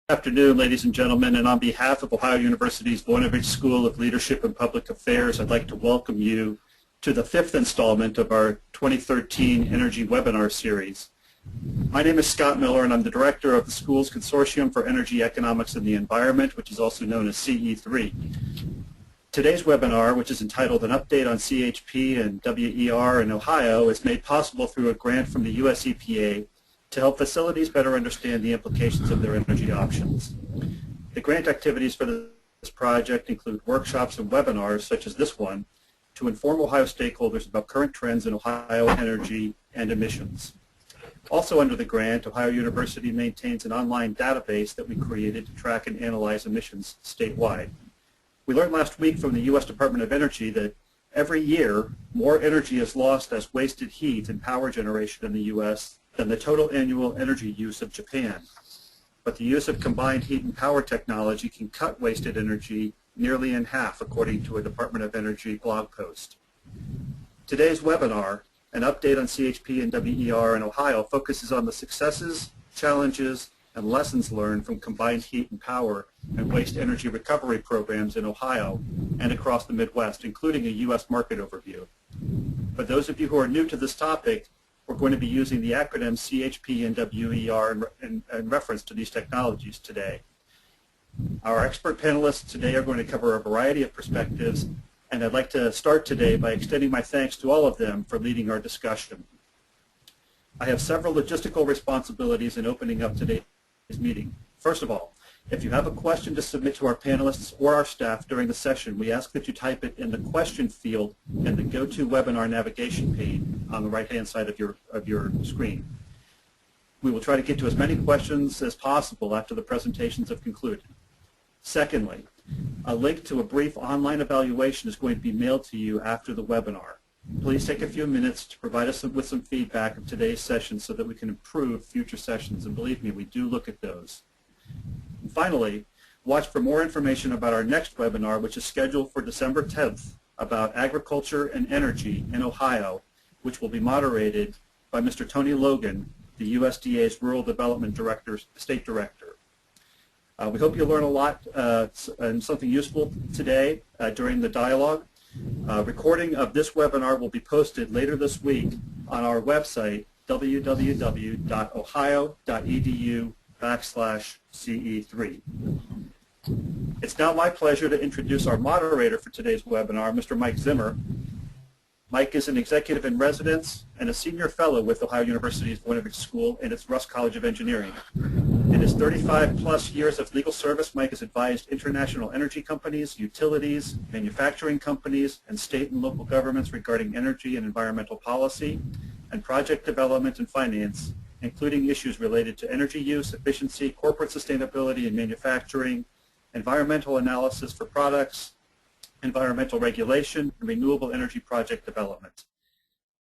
Afternoon, ladies and gentlemen, and on behalf of Ohio University's Voinovich School of Leadership and Public Affairs, I'd like to welcome you to the 5th installment of our 2013 Energy Webinar Series. My name is Scott Miller, and I'm the director of the school's Consortium for Energy Economics and the Environment, which is also known as CE3. Today's webinar, which is entitled An Update on CHP and WER in Ohio, is made possible through a grant from the US EPA to help facilities better understand the implications of their energy options. The grant activities for this project include workshops and webinars, such as this one, to inform Ohio stakeholders about current trends in Ohio energy and emissions. Also under the grant, Ohio University maintains an online database that we created to track and analyze emissions statewide. We learned last week from the U.S. Department of Energy that every year more energy is lost as wasted heat in power generation in the U.S. than the total annual energy use of Japan. But the use of combined heat and power technology can cut wasted energy nearly in half, according to a Department of Energy blog post. Today's webinar, An Update on CHP and WER in Ohio, focuses on the successes, challenges, and lessons learned from combined heat and power and waste energy recovery programs in Ohio and across the Midwest, including a U.S. market overview. For those of you who are new to this topic, we're going to be using the acronym CHP and WER in reference to these technologies today. Our expert panelists today are going to cover a variety of perspectives, and I'd like to start today by extending my thanks to all of them for leading our discussion. I have several logistical responsibilities in opening up today's meeting. First of all, if you have a question to submit to our panelists or our staff during the session, we ask that you type it in the question field in the GoToWebinar navigation pane on the right-hand side of your screen. We will try to get to as many questions as possible after the presentations have concluded. Secondly, a link to a brief online evaluation is going to be mailed to you after the webinar. Please take a few minutes to provide us with some feedback of today's session so that we can improve future sessions, and believe me, we do look at those. And finally, watch for more information about our next webinar, which is scheduled for December 10th, about agriculture and energy in Ohio, which will be moderated by Mr. Tony Logan, the USDA's Rural Development State Director. We hope you'll learn a lot and something useful today during the dialogue. Recording of this webinar will be posted later this week on our website, www.ohio.edu/CE3. It's now my pleasure to introduce our moderator for today's webinar, Mr. Mike Zimmer. Mike is an executive in residence and a senior fellow with Ohio University's Voinovich School and its Russ College of Engineering. In his 35-plus years of legal service, Mike has advised international energy companies, utilities, manufacturing companies, and state and local governments regarding energy and environmental policy and project development and finance, including issues related to energy use, efficiency, corporate sustainability and manufacturing, environmental analysis for products, environmental regulation, and renewable energy project development.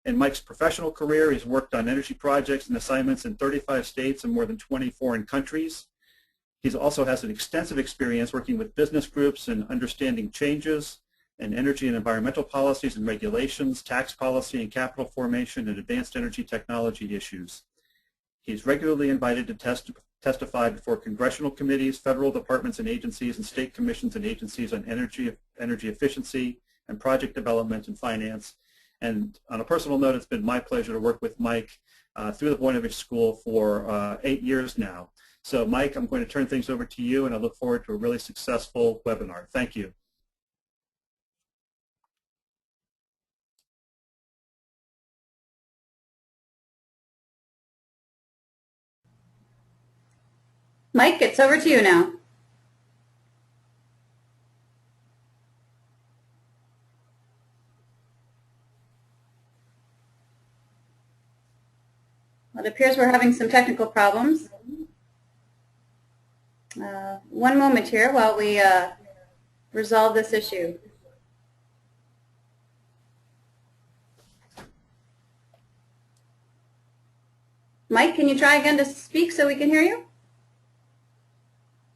In Mike's professional career, he's worked on energy projects and assignments in 35 states and more than 20 foreign countries. He also has an extensive experience working with business groups and understanding changes in energy and environmental policies and regulations, tax policy and capital formation, and advanced energy technology issues. He's regularly invited to testify before congressional committees, federal departments and agencies, and state commissions and agencies on energy efficiency and project development and finance. And on a personal note, it's been my pleasure to work with Mike through the Voinovich School for 8 years now. So Mike, I'm going to turn things over to you, and I look forward to a really successful webinar. Thank you. Mike, it's over to you now. Well, it appears we're having some technical problems. One moment here while we resolve this issue. Mike, can you try again to speak so we can hear you?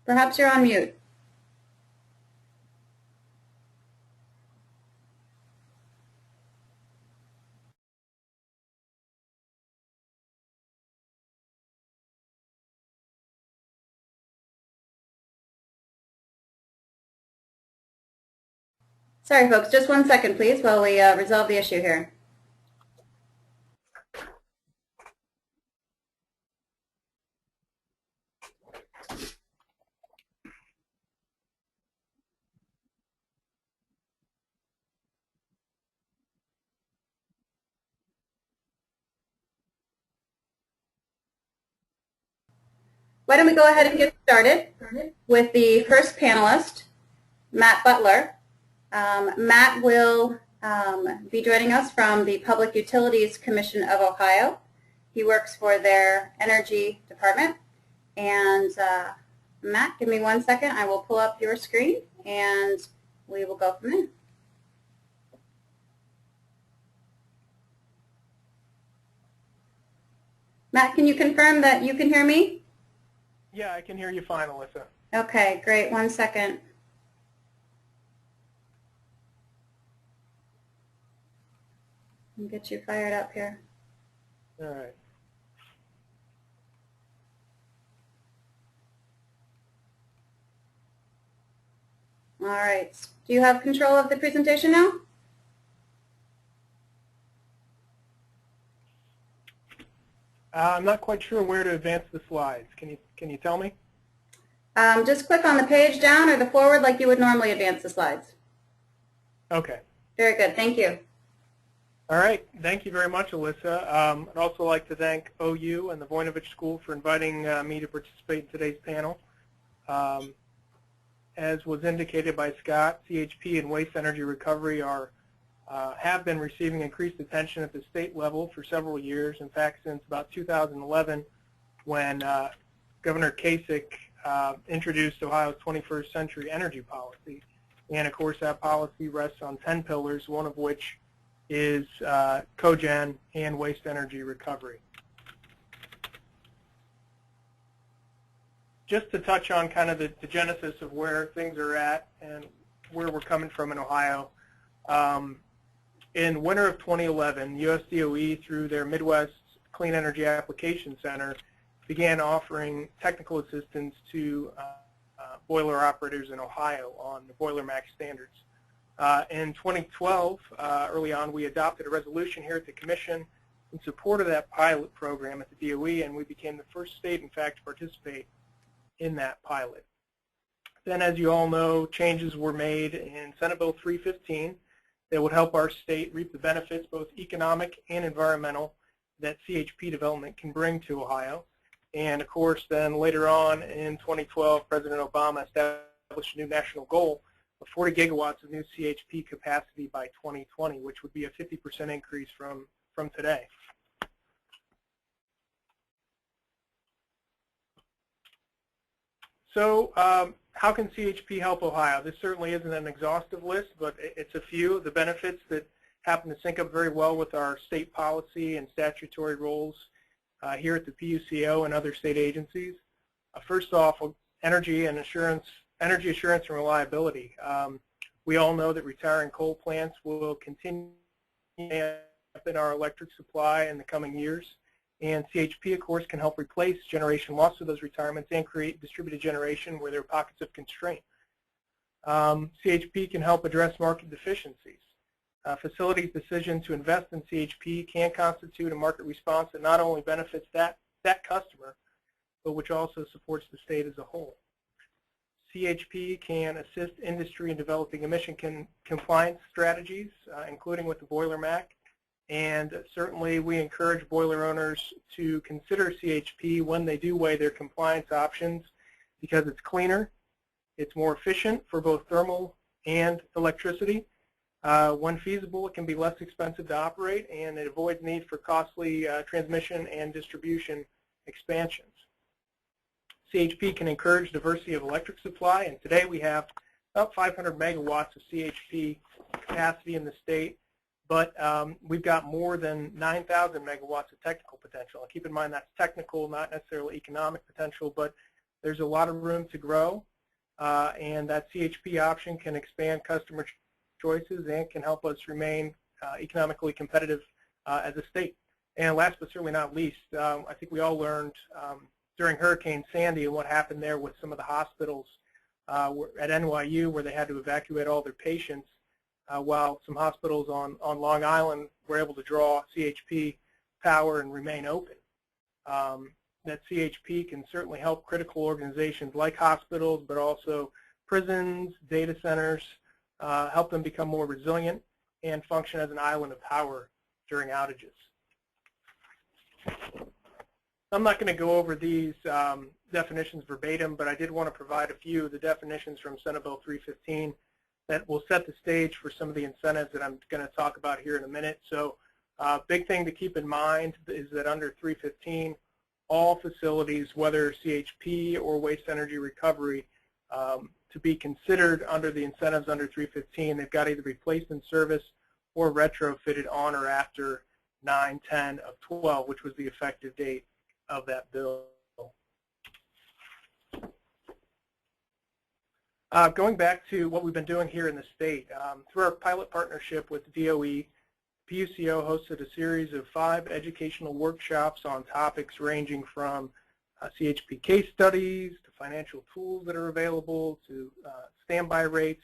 Perhaps you're on mute. Sorry, folks, just 1 second, please, while we resolve the issue here. Why don't we go ahead and get started with the first panelist, Matt Butler. Matt will be joining us from the Public Utilities Commission of Ohio. He works for their energy department. And Matt, give me 1 second. I will pull up your screen and we will go from there. Matt, can you confirm that you can hear me? Yeah, I can hear you fine, Alyssa. Okay, great. 1 second. I'll get you fired up here. All right. All right. Do you have control of the presentation now? I'm not quite sure where to advance the slides. Can you tell me? Just click on the page down or the forward like you would normally advance the slides. Okay. Very good. Thank you. All right. Thank you very much, Alyssa. I'd also like to thank OU and the Voinovich School for inviting me to participate in today's panel. As was indicated by Scott, CHP and waste energy recovery have been receiving increased attention at the state level for several years. In fact, since about 2011, when Governor Kasich introduced Ohio's 21st century energy policy. And of course, that policy rests on 10 pillars, one of which is cogen and waste energy recovery. Just to touch on kind of the genesis of where things are at and where we're coming from in Ohio. In winter of 2011, USDOE, through their Midwest Clean Energy Applications Center, began offering technical assistance to boiler operators in Ohio on the boiler MACT standards. In 2012, early on, we adopted a resolution here at the Commission in support of that pilot program at the DOE, and we became the first state, in fact, to participate in that pilot. Then, as you all know, changes were made in Senate Bill 315 that would help our state reap the benefits, both economic and environmental, that CHP development can bring to Ohio. And of course, then later on in 2012, President Obama established a new national goal of 40 gigawatts of new CHP capacity by 2020, which would be a 50% increase from today. So how can CHP help Ohio? This certainly isn't an exhaustive list, but it's a few of the benefits that happen to sync up very well with our state policy and statutory roles here at the PUCO and other state agencies. First off, energy assurance and reliability. We all know that retiring coal plants will continue in our electric supply in the coming years. And CHP, of course, can help replace generation lost to those retirements and create distributed generation where there are pockets of constraint. CHP can help address market deficiencies. Facilities' decision to invest in CHP can constitute a market response that not only benefits that customer, but which also supports the state as a whole. CHP can assist industry in developing emission compliance strategies, including with the Boiler MACT. And certainly we encourage boiler owners to consider CHP when they do weigh their compliance options, because it's cleaner, it's more efficient for both thermal and electricity. When feasible, it can be less expensive to operate, and it avoids need for costly transmission and distribution expansions. CHP can encourage diversity of electric supply, and today we have about 500 megawatts of CHP capacity in the state. But we've got more than 9,000 megawatts of technical potential. And keep in mind that's technical, not necessarily economic potential, but there's a lot of room to grow. And that CHP option can expand customer choices and can help us remain economically competitive as a state. And last but certainly not least, I think we all learned during Hurricane Sandy and what happened there with some of the hospitals at NYU where they had to evacuate all their patients. while some hospitals on Long Island were able to draw CHP power and remain open. That CHP can certainly help critical organizations like hospitals, but also prisons, data centers, help them become more resilient and function as an island of power during outages. I'm not going to go over these definitions verbatim, but I did want to provide a few of the definitions from Senate Bill 315 that will set the stage for some of the incentives that I'm going to talk about here in a minute. So big thing to keep in mind is that under 315, all facilities, whether CHP or waste energy recovery, to be considered under the incentives under 315, they've got to either be placed in service or retrofitted on or after 9/10 of 12, which was the effective date of that bill. Going back to what we've been doing here in the state, through our pilot partnership with DOE, PUCO hosted a series of 5 educational workshops on topics ranging from CHP case studies to financial tools that are available to standby rates.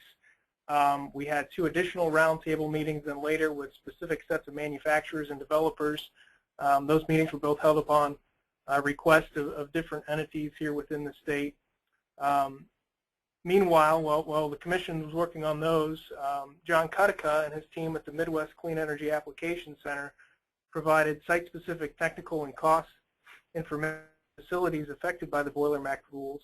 We had 2 additional roundtable meetings then later with specific sets of manufacturers and developers. Those meetings were both held upon request of different entities here within the state. Meanwhile, while the Commission was working on those, John Cutica and his team at the Midwest Clean Energy Applications Center provided site-specific technical and cost information to facilities affected by the Boiler MACT rules.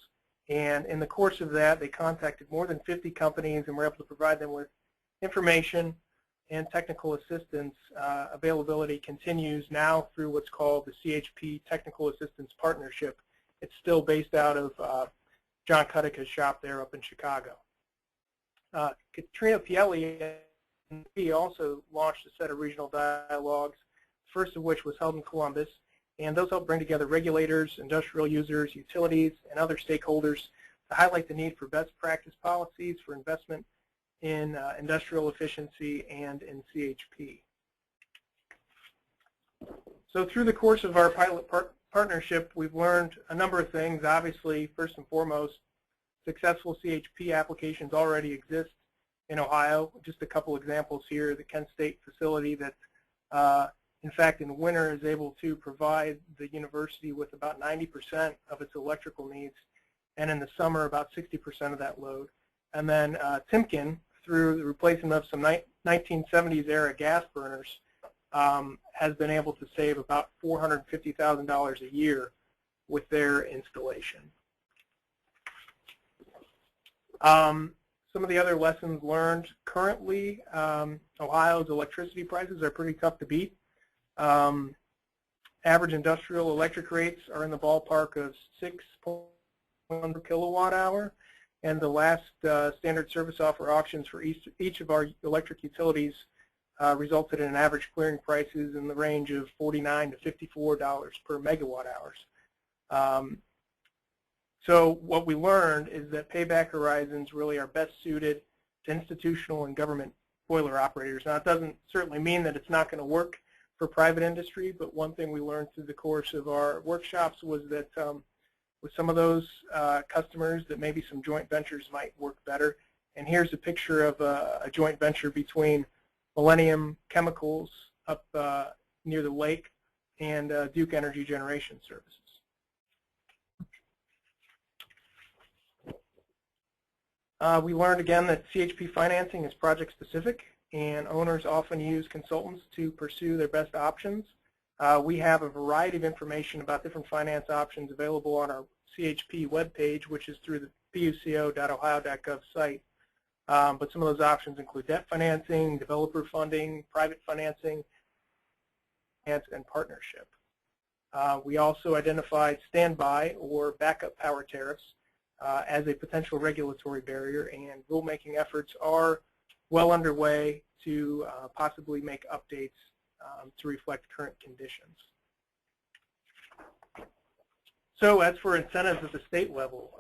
And in the course of that, they contacted more than 50 companies and were able to provide them with information and technical assistance. Availability continues now through what's called the CHP Technical Assistance Partnership. It's still based out of John Cutica's shop there up in Chicago. Katrina Pielli also launched a set of regional dialogues, first of which was held in Columbus, and those helped bring together regulators, industrial users, utilities, and other stakeholders to highlight the need for best practice policies for investment in industrial efficiency and in CHP. So through the course of our pilot partnership, we've learned a number of things. Obviously, first and foremost, successful CHP applications already exist in Ohio. Just a couple examples here. The Kent State facility that, in fact, in winter is able to provide the university with about 90% of its electrical needs, and in the summer about 60% of that load. And then Timken, through the replacement of some 1970s era gas burners, has been able to save about $450,000 a year with their installation. Some of the other lessons learned currently, Ohio's electricity prices are pretty tough to beat. Average industrial electric rates are in the ballpark of 6.1 per kilowatt hour, and the last standard service offer auctions for each of our electric utilities resulted in average clearing prices in the range of $49 to $54 per megawatt hours. So what we learned is that payback horizons really are best suited to institutional and government boiler operators. Now, it doesn't certainly mean that it's not going to work for private industry, but one thing we learned through the course of our workshops was that with some of those customers that maybe some joint ventures might work better. And here's a picture of a joint venture between Millennium Chemicals up near the lake and Duke Energy Generation Services. We learned again that CHP financing is project specific, and owners often use consultants to pursue their best options. We have a variety of information about different finance options available on our CHP webpage, which is through the puco.ohio.gov site. But some of those options include debt financing, developer funding, private financing, and partnership. We also identified standby or backup power tariffs as a potential regulatory barrier, and rulemaking efforts are well underway to possibly make updates to reflect current conditions. So as for incentives at the state level,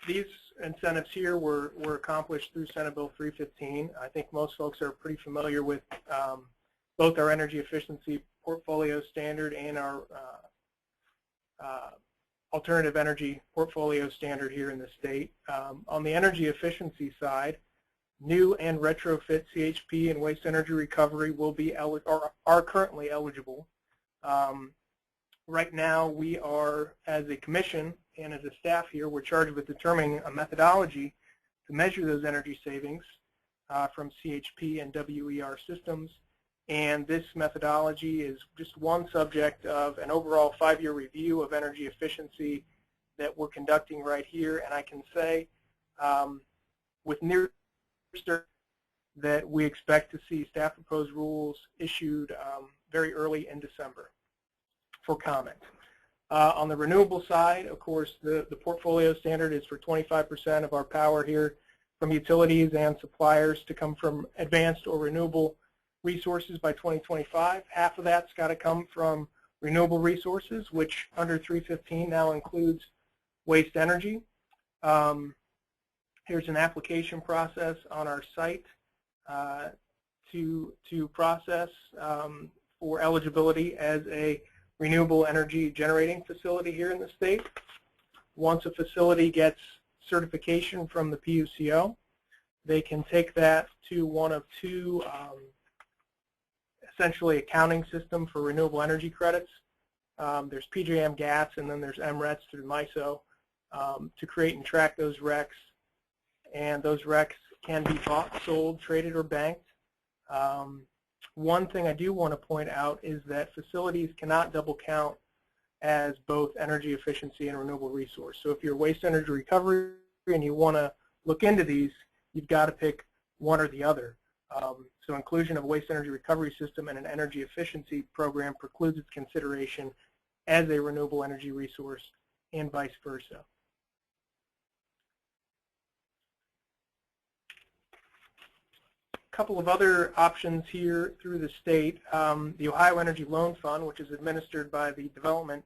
these incentives here were accomplished through Senate Bill 315. I think most folks are pretty familiar with both our energy efficiency portfolio standard and our alternative energy portfolio standard here in the state. On the energy efficiency side, new and retrofit CHP and waste energy recovery will be are currently eligible. Right now, we are, as a commission and as a staff here, we're charged with determining a methodology to measure those energy savings from CHP and WER systems. And this methodology is just one subject of an overall 5-year review of energy efficiency that we're conducting right here. And I can say with near that we expect to see staff proposed rules issued very early in December for comment. On the renewable side, of course, the portfolio standard is for 25% of our power here from utilities and suppliers to come from advanced or renewable resources by 2025. Half of that's got to come from renewable resources, which under 315 now includes waste energy. Here's an application process on our site to process for eligibility as a renewable energy generating facility here in the state. Once a facility gets certification from the PUCO, they can take that to one of two essentially accounting system for renewable energy credits. There's PJM Gas and then there's MRETs through MISO to create and track those RECs. And those RECs can be bought, sold, traded, or banked. One thing I do want to point out is that facilities cannot double count as both energy efficiency and renewable resource. So if you're waste energy recovery and you want to look into these, you've got to pick one or the other. So inclusion of a waste energy recovery system and an energy efficiency program precludes its consideration as a renewable energy resource and vice versa. A couple of other options here through the state. The Ohio Energy Loan Fund, which is administered by the Development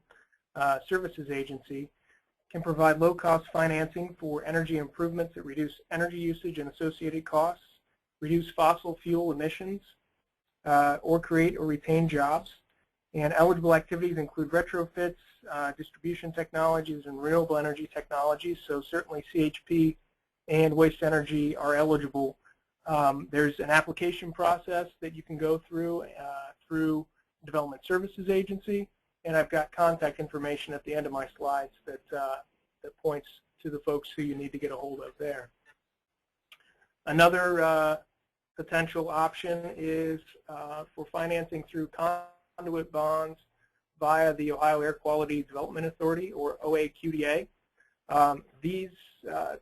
Services Agency, can provide low-cost financing for energy improvements that reduce energy usage and associated costs, reduce fossil fuel emissions, or create or retain jobs. And eligible activities include retrofits, distribution technologies, and renewable energy technologies. So certainly CHP and waste energy are eligible. There's an application process that you can go through through Development Services Agency, and I've got contact information at the end of my slides that points to the folks who you need to get a hold of there. Another potential option is for financing through conduit bonds via the Ohio Air Quality Development Authority, or OAQDA. These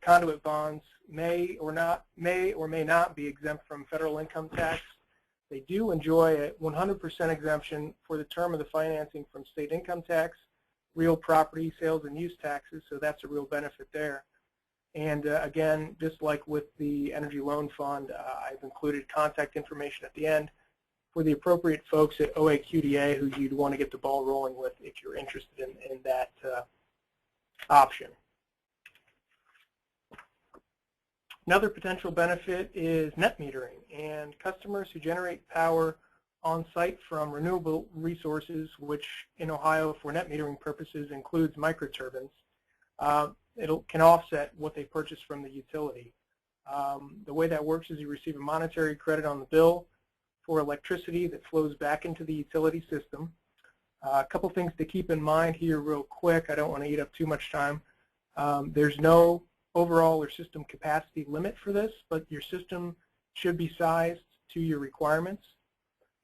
conduit bonds may or may not be exempt from federal income tax. They do enjoy a 100% exemption for the term of the financing from state income tax, real property sales and use taxes, so that's a real benefit there. And again, just like with the Energy Loan Fund, I've included contact information at the end for the appropriate folks at OAQDA who you'd want to get the ball rolling with if you're interested in that option. Another potential benefit is net metering, and customers who generate power on site from renewable resources, which in Ohio for net metering purposes includes microturbines, it can offset what they purchase from the utility. The way that works is you receive a monetary credit on the bill for electricity that flows back into the utility system. A couple things to keep in mind here real quick. I don't want to eat up too much time. There's no overall or system capacity limit for this, but your system should be sized to your requirements,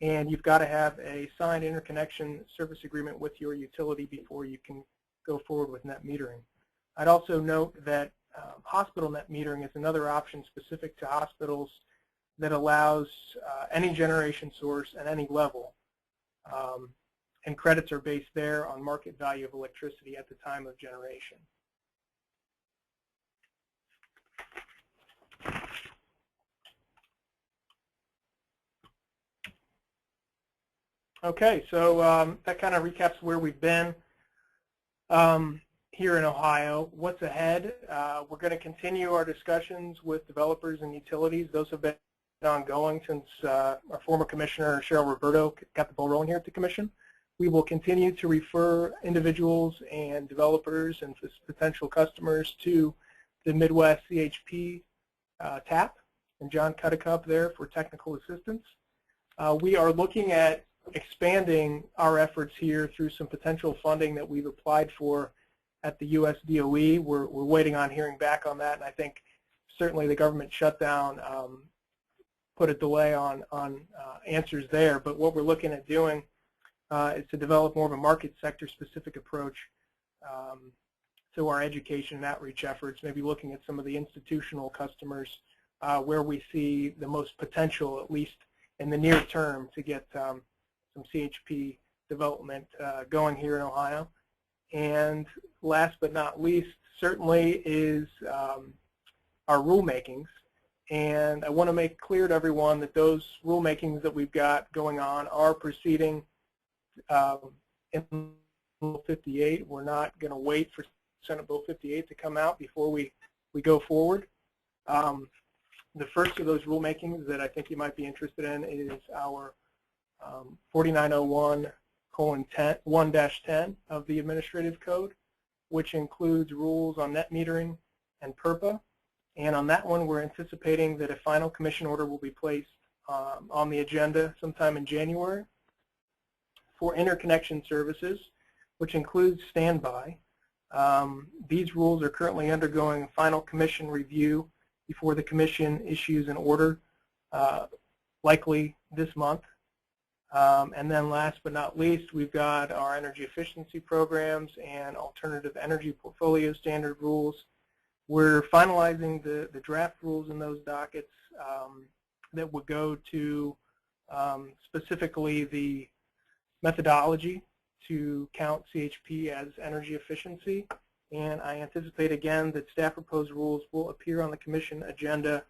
and you've got to have a signed interconnection service agreement with your utility before you can go forward with net metering. I'd also note that hospital net metering is another option specific to hospitals that allows any generation source at any level, and credits are based there on market value of electricity at the time of generation. Okay, so that kind of recaps where we've been here in Ohio. What's ahead? We're going to continue our discussions with developers and utilities. Those have been ongoing since our former commissioner, Cheryl Roberto, got the ball rolling here at the commission. We will continue to refer individuals and developers and potential customers to the Midwest CHP TAP and John Cudacup there for technical assistance. We are looking at expanding our efforts here through some potential funding that we've applied for at the U.S. DOE. We're waiting on hearing back on that, and I think certainly the government shutdown put a delay on answers there. But what we're looking at doing is to develop more of a market sector specific approach to our education and outreach efforts, maybe looking at some of the institutional customers where we see the most potential, at least in the near term, to get some CHP development going here in Ohio. And last but not least, certainly is our rulemakings. And I want to make clear to everyone that those rulemakings that we've got going on are proceeding in Bill 58. We're not going to wait for Senate Bill 58 to come out before we go forward. The first of those rulemakings that I think you might be interested in is our 4901:1-10 of the Administrative Code, which includes rules on net metering and PURPA. And on that one, we're anticipating that a final commission order will be placed on the agenda sometime in January. For interconnection services, which includes standby, these rules are currently undergoing a final commission review before the commission issues an order, likely this month. And then last but not least, we've got our energy efficiency programs and alternative energy portfolio standard rules. We're finalizing the draft rules in those dockets that would go to specifically the methodology to count CHP as energy efficiency. And I anticipate again that staff proposed rules will appear on the commission agenda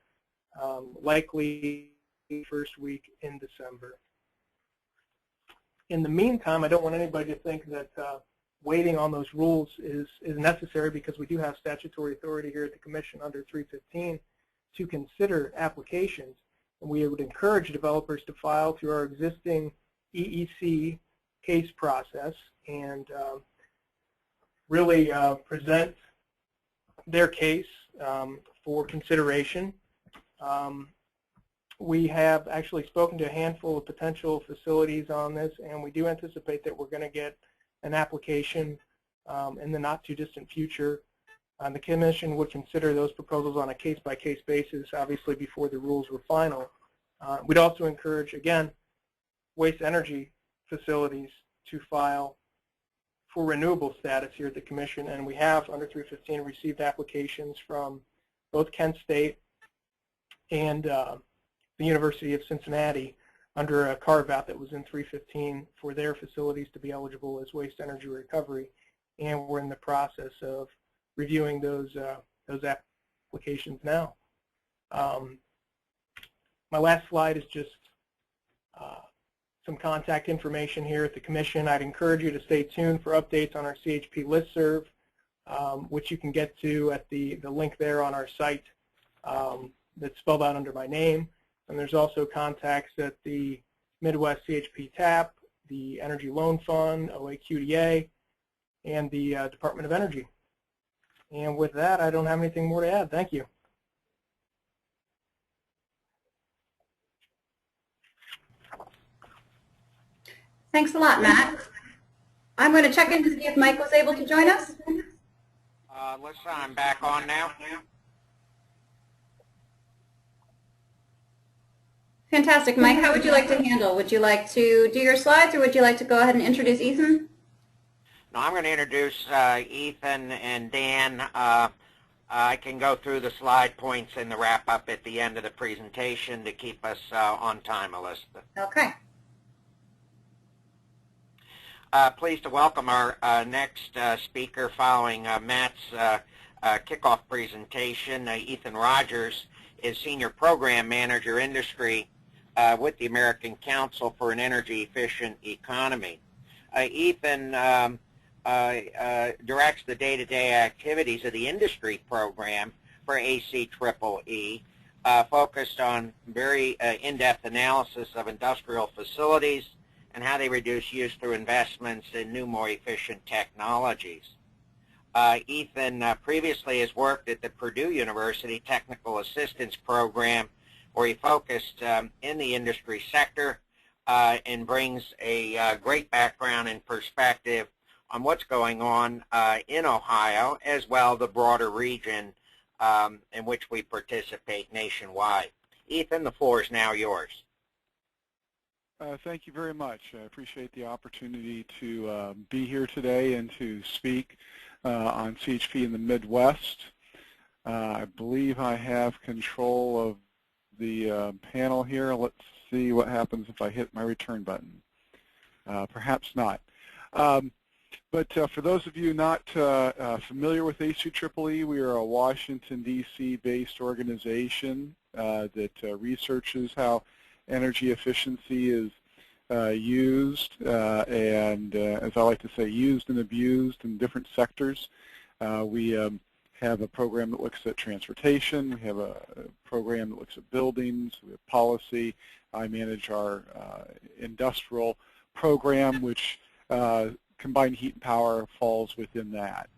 likely the first week in December. In the meantime, I don't want anybody to think that waiting on those rules is necessary, because we do have statutory authority here at the Commission under 315 to consider applications. And we would encourage developers to file through our existing EEC case process and really present their case for consideration. We have actually spoken to a handful of potential facilities on this, and we do anticipate that we're going to get an application in the not too distant future. The Commission would consider those proposals on a case-by-case basis, obviously before the rules were final. We'd also encourage, again, waste energy facilities to file for renewable status here at the Commission, and we have, under 315, received applications from both Kent State and the University of Cincinnati under a carve-out that was in 315 for their facilities to be eligible as waste energy recovery, and we're in the process of reviewing those applications now. My last slide is just some contact information here at the Commission. I'd encourage you to stay tuned for updates on our CHP listserv, which you can get to at the link there on our site that's spelled out under my name. And there's also contacts at the Midwest CHP TAP, the Energy Loan Fund, OAQDA, and the Department of Energy. And with that, I don't have anything more to add. Thank you. Thanks a lot, Matt. I'm going to check in to see if Mike was able to join us. Listen, I'm back on now. Fantastic. Mike, how would you like to handle? Would you like to do your slides, or would you like to go ahead and introduce Ethan? No, I'm going to introduce Ethan and Dan. I can go through the slide points and the wrap-up at the end of the presentation to keep us on time, Elizabeth. Okay. Pleased to welcome our next speaker following Matt's kickoff presentation. Ethan Rogers is Senior Program Manager Industry with the American Council for an Energy Efficient Economy. Ethan directs the day-to-day activities of the industry program for ASA Tripoli, focused on very in-depth analysis of industrial facilities and how they reduce use through investments in new, more efficient technologies. Ethan previously has worked at the Purdue University Technical Assistance Program where he focused in the industry sector and brings a great background and perspective on what's going on in Ohio, as well as the broader region in which we participate nationwide. Ethan, the floor is now yours. Thank you very much. I appreciate the opportunity to be here today and to speak on CHP in the Midwest. I believe I have control of the panel here. Let's see what happens if I hit my return button. Perhaps not. But for those of you not familiar with ASA Tripoli, we are a Washington, D.C. based organization that researches how energy efficiency is used and, as I like to say, used and abused in different sectors. We have a program that looks at transportation. We have a program that looks at buildings. We have policy. I manage our industrial program, which combined heat and power falls within that.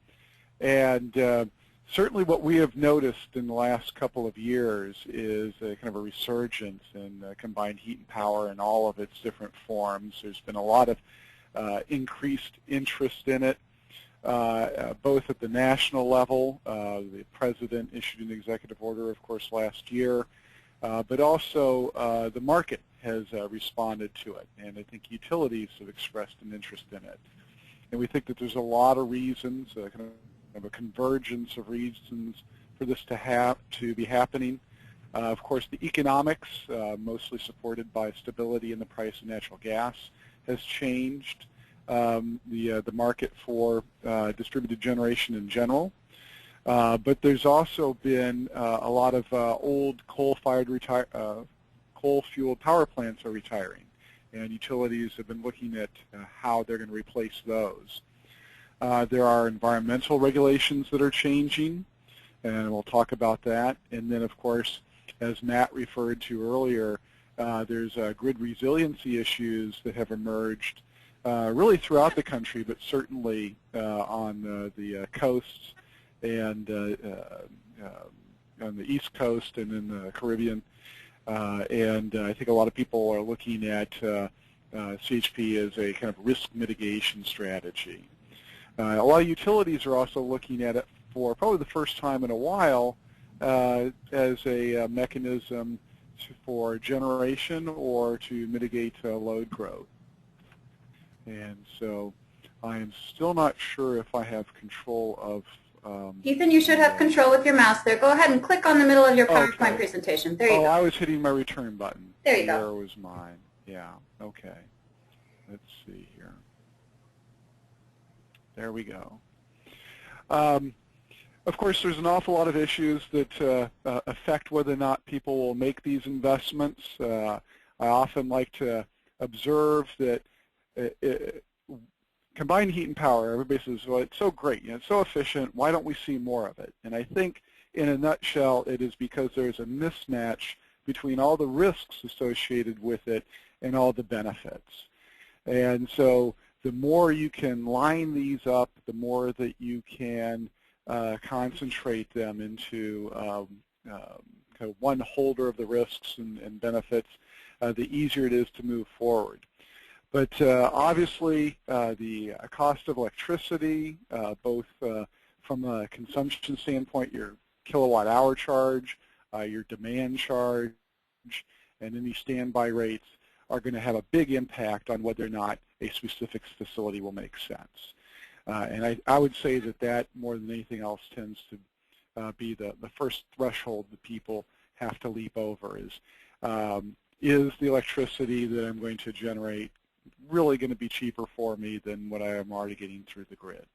And certainly what we have noticed in the last couple of years is a kind of a resurgence in combined heat and power in all of its different forms. There's been a lot of increased interest in it, both at the national level. The President issued an executive order, of course, last year, but also the market has responded to it, and I think utilities have expressed an interest in it. And we think that there's a lot of reasons, kind of a convergence of reasons for this to be happening. Of course, the economics, mostly supported by stability in the price of natural gas, has changed the market for distributed generation in general. But there's also been a lot of old coal-fueled power plants are retiring, and utilities have been looking at how they're going to replace those. There are environmental regulations that are changing, and we'll talk about that. And then, of course, as Matt referred to earlier, there's grid resiliency issues that have emerged really throughout the country, but certainly on the coasts and on the East Coast and in the Caribbean. And I think a lot of people are looking at CHP as a kind of risk mitigation strategy. A lot of utilities are also looking at it for probably the first time in a while as a mechanism for generation or to mitigate load growth. And so I am still not sure if I have control of... Ethan, you should have control with your mouse there. Go ahead and click on the middle of your PowerPoint presentation. There you go. Oh, I was hitting my return button. There you go. There was mine. Yeah, okay. Let's see here. There we go. Of course, there's an awful lot of issues that affect whether or not people will make these investments. I often like to observe that combined heat and power, everybody says, well, it's so great, it's so efficient, why don't we see more of it? And I think, in a nutshell, it is because there's a mismatch between all the risks associated with it and all the benefits. And so the more you can line these up, the more that you can concentrate them into kind of one holder of the risks and benefits, the easier it is to move forward. But obviously, the cost of electricity, both from a consumption standpoint, your kilowatt-hour charge, your demand charge, and any standby rates are going to have a big impact on whether or not a specific facility will make sense. And I would say that that, more than anything else, tends to be the first threshold that people have to leap over is the electricity that I'm going to generate really going to be cheaper for me than what I am already getting through the grid?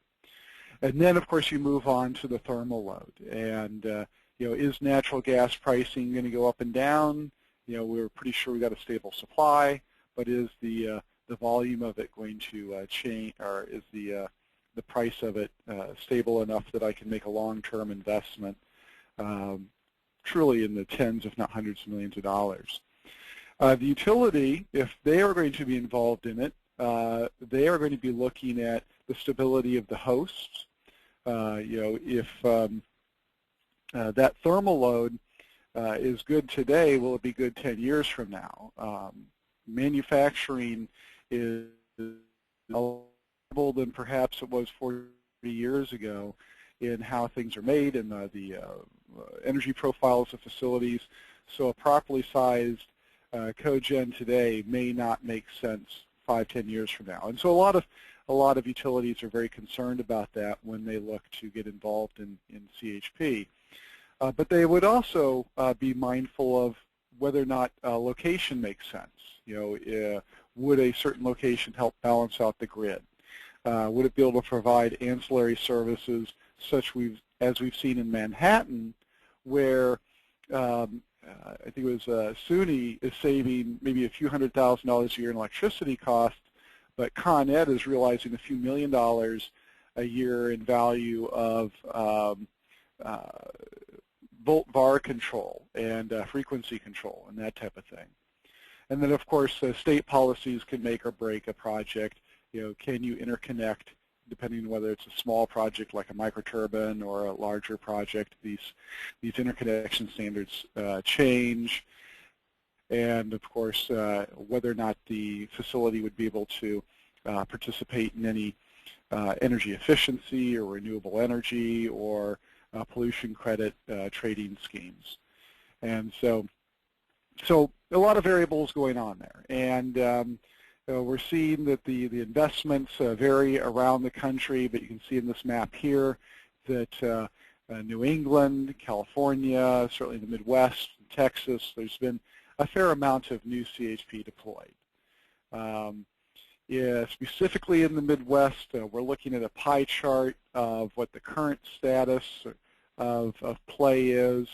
And then, of course, you move on to the thermal load. And, is natural gas pricing going to go up and down? We're pretty sure we got a stable supply, but is the volume of it going to change, or is the price of it stable enough that I can make a long-term investment, truly in the tens, if not hundreds of millions of dollars? The utility, if they are going to be involved in it, they are going to be looking at the stability of the hosts. If that thermal load is good today, will it be good 10 years from now? Manufacturing is more than perhaps it was 40 years ago in how things are made and the energy profiles of facilities. So a properly sized cogen today may not make sense 5-10 years from now. And so a lot of utilities are very concerned about that when they look to get involved in CHP. But they would also be mindful of whether or not location makes sense. Would a certain location help balance out the grid? Would it be able to provide ancillary services such as we've seen in Manhattan, where I think it was SUNY is saving maybe a few $100,000 a year in electricity costs, but Con Ed is realizing a few $1,000,000 a year in value of volt VAR control and frequency control and that type of thing. And then, of course, state policies can make or break a project. Can you interconnect, depending on whether it's a small project like a microturbine or a larger project? These interconnection standards change, and of course, whether or not the facility would be able to participate in any energy efficiency or renewable energy or pollution credit trading schemes. And so a lot of variables going on there. And we're seeing that the investments vary around the country, but you can see in this map here that New England, California, certainly the Midwest, Texas, there's been a fair amount of new CHP deployed. Specifically in the Midwest, we're looking at a pie chart of what the current status of play is,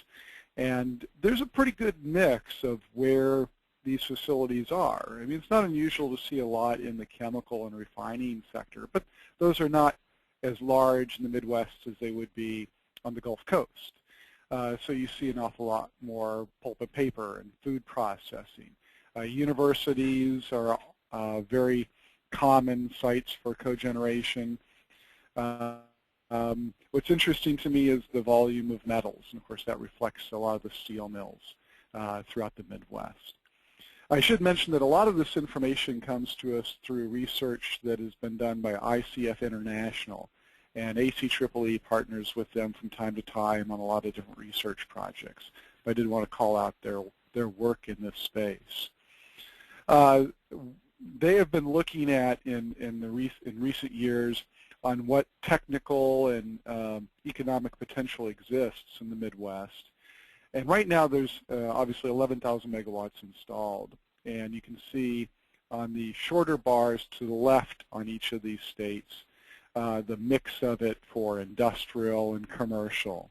and there's a pretty good mix of where these facilities are. I mean, it's not unusual to see a lot in the chemical and refining sector, but those are not as large in the Midwest as they would be on the Gulf Coast. So you see an awful lot more pulp and paper and food processing. Universities are very common sites for cogeneration. What's interesting to me is the volume of metals, and of course that reflects a lot of the steel mills throughout the Midwest. I should mention that a lot of this information comes to us through research that has been done by ICF International, and ASA Tripoli partners with them from time to time on a lot of different research projects. But I did want to call out their work in this space. They have been looking at in recent years on what technical and economic potential exists in the Midwest. And right now there's obviously 11,000 megawatts installed. And you can see on the shorter bars to the left on each of these states the mix of it for industrial and commercial.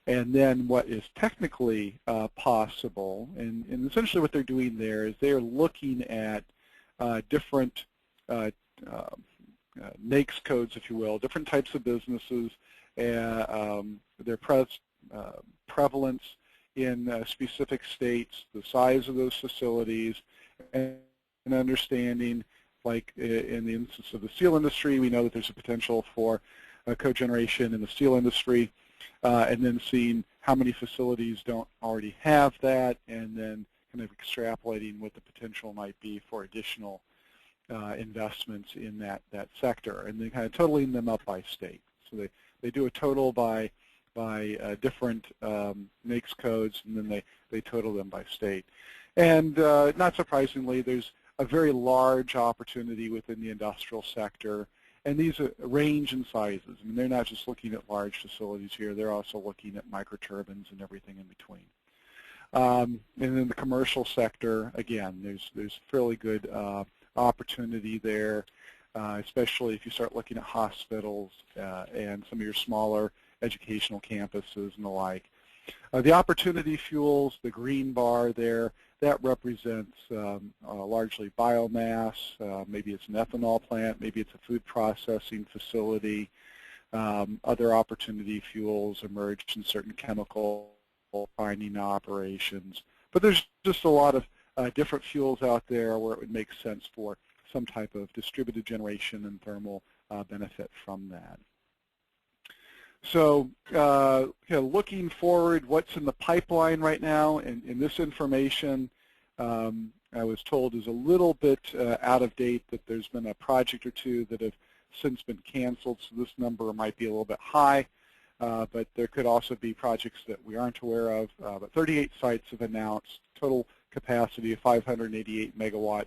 And then what is technically possible, and essentially what they're doing there is they're looking at different NAICS codes, if you will, different types of businesses, their prevalence in specific states, the size of those facilities, and understanding, like in the instance of the steel industry, we know that there's a potential for cogeneration in the steel industry, and then seeing how many facilities don't already have that, and then kind of extrapolating what the potential might be for additional investments in that sector, and then kind of totaling them up by state. So they do a total by different NAICS codes, and then they total them by state. And not surprisingly, there's a very large opportunity within the industrial sector, and these range in sizes. I mean, they're not just looking at large facilities here, they're also looking at microturbines and everything in between. And in the commercial sector, again, there's fairly good opportunity there, especially if you start looking at hospitals and some of your smaller educational campuses and the like. The opportunity fuels, the green bar there, that represents largely biomass. Maybe it's an ethanol plant, maybe it's a food processing facility. Other opportunity fuels emerge in certain chemical refining operations. But there's just a lot of different fuels out there where it would make sense for some type of distributed generation and thermal benefit from that. So looking forward, what's in the pipeline right now, and this information I was told is a little bit out of date, that there's been a project or two that have since been canceled, so this number might be a little bit high, but there could also be projects that we aren't aware of. But 38 sites have announced total capacity of 588 megawatts,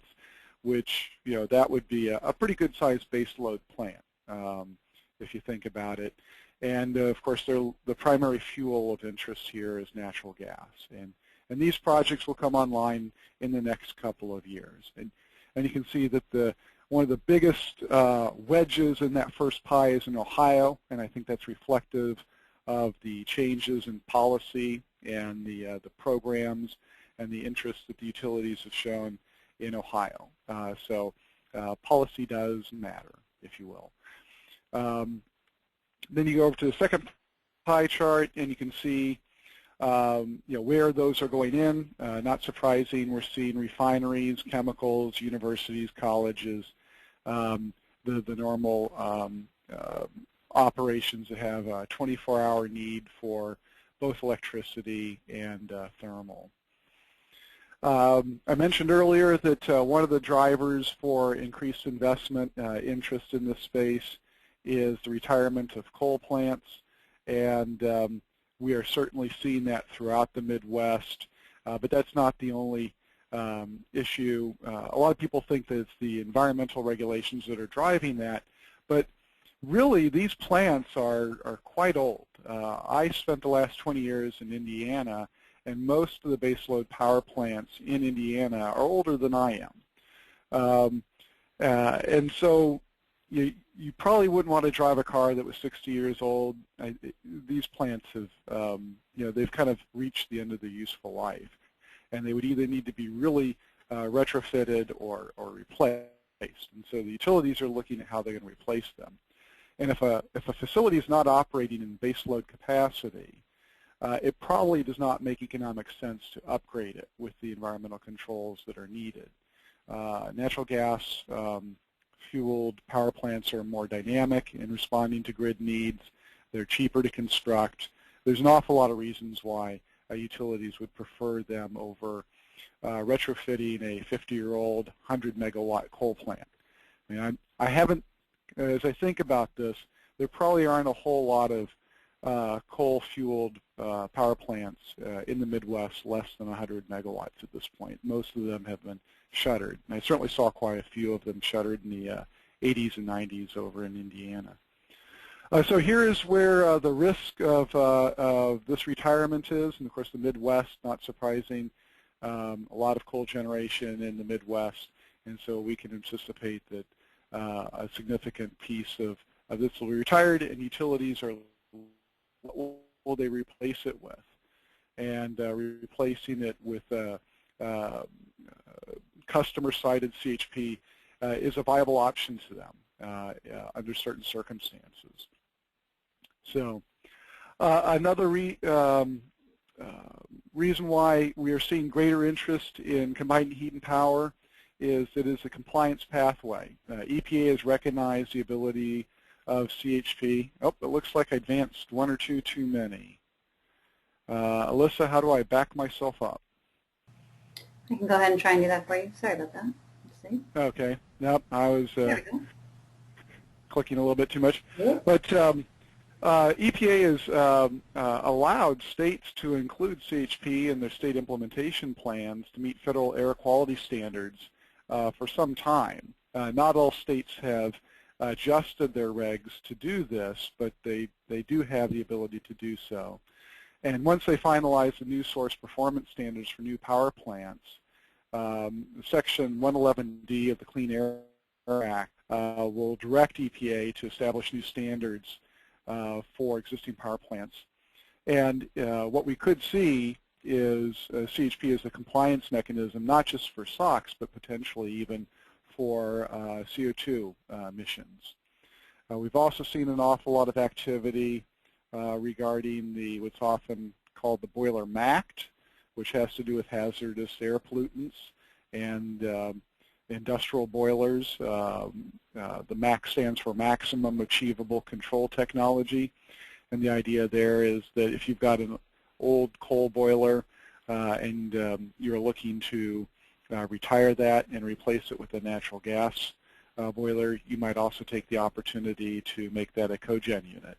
which, that would be a pretty good sized baseload plant if you think about it. And of course, the primary fuel of interest here is natural gas. And these projects will come online in the next couple of years. And you can see that one of the biggest wedges in that first pie is in Ohio, and I think that's reflective of the changes in policy and the programs and the interest that the utilities have shown in Ohio. So policy does matter, if you will. Then you go over to the second pie chart, and you can see where those are going in. Not surprising, we're seeing refineries, chemicals, universities, colleges, the normal operations that have a 24-hour need for both electricity and thermal. I mentioned earlier that one of the drivers for increased investment interest in this space is the retirement of coal plants, and we are certainly seeing that throughout the Midwest, but that's not the only issue. A lot of people think that it's the environmental regulations that are driving that, but really these plants are quite old. I spent the last 20 years in Indiana, and most of the baseload power plants in Indiana are older than I am. And so you probably wouldn't want to drive a car that was 60 years old. These plants have, they've kind of reached the end of their useful life, and they would either need to be really retrofitted or replaced. And so the utilities are looking at how they're going to replace them. And if a facility is not operating in baseload capacity, it probably does not make economic sense to upgrade it with the environmental controls that are needed. Natural gas fueled power plants are more dynamic in responding to grid needs. They're cheaper to construct. There's an awful lot of reasons why utilities would prefer them over retrofitting a 50-year-old 100-megawatt coal plant. I mean, I haven't, as I think about this, there probably aren't a whole lot of coal-fueled power plants in the Midwest less than 100 megawatts at this point. Most of them have been shuttered. And I certainly saw quite a few of them shuttered in the 80s and 90s over in Indiana. So here is where the risk of this retirement is. And of course, the Midwest, not surprising, a lot of coal generation in the Midwest. And so we can anticipate that a significant piece of this will be retired, and utilities are, what will they replace it with? And replacing it with customer-sided CHP is a viable option to them under certain circumstances. So another reason why we are seeing greater interest in combined heat and power is that it's a compliance pathway. EPA has recognized the ability of CHP. Oh, it looks like I advanced one or two too many. Alyssa, how do I back myself up? I can go ahead and try and do that for you. Sorry about that. Let's see. Okay. Nope, I was clicking a little bit too much. Yeah. But EPA has allowed states to include CHP in their state implementation plans to meet federal air quality standards for some time. Not all states have adjusted their regs to do this, but they do have the ability to do so. And once they finalize the new source performance standards for new power plants, Section 111D of the Clean Air Act will direct EPA to establish new standards for existing power plants. And what we could see is CHP as a compliance mechanism, not just for SOx, but potentially even for CO2 emissions. We've also seen an awful lot of activity regarding what's often called the boiler MACT, which has to do with hazardous air pollutants and industrial boilers. The MACT stands for Maximum Achievable Control Technology. And the idea there is that if you've got an old coal boiler and you're looking to retire that and replace it with a natural gas boiler, you might also take the opportunity to make that a cogen unit.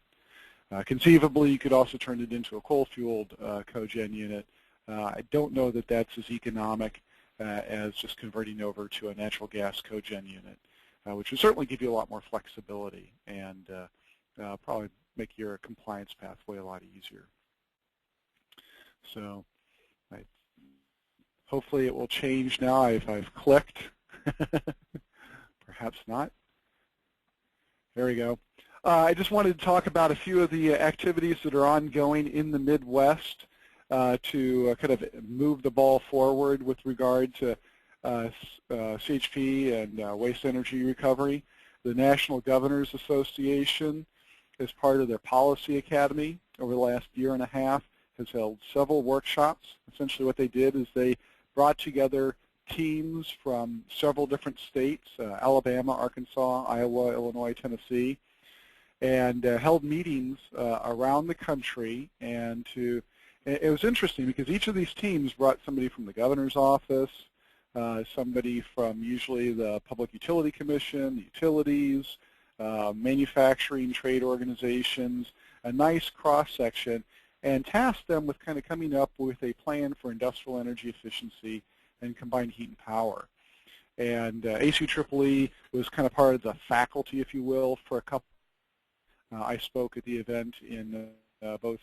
Conceivably, you could also turn it into a coal-fueled cogen unit. I don't know that that's as economic as just converting over to a natural gas cogen unit, which would certainly give you a lot more flexibility and probably make your compliance pathway a lot easier. So hopefully it will change now if I've clicked. Perhaps not. There we go. I just wanted to talk about a few of the activities that are ongoing in the Midwest to kind of move the ball forward with regard to CHP and waste energy recovery. The National Governors Association, as part of their Policy Academy over the last year and a half, has held several workshops. Essentially what they did is they brought together teams from several different states, Alabama, Arkansas, Iowa, Illinois, Tennessee, and held meetings around the country. And it was interesting because each of these teams brought somebody from the governor's office, somebody from usually the Public Utility Commission, the utilities, manufacturing, trade organizations, a nice cross-section, and tasked them with kind of coming up with a plan for industrial energy efficiency and combined heat and power. And ASA Tripoli was kind of part of the faculty, if you will, for a couple. I spoke at the event in both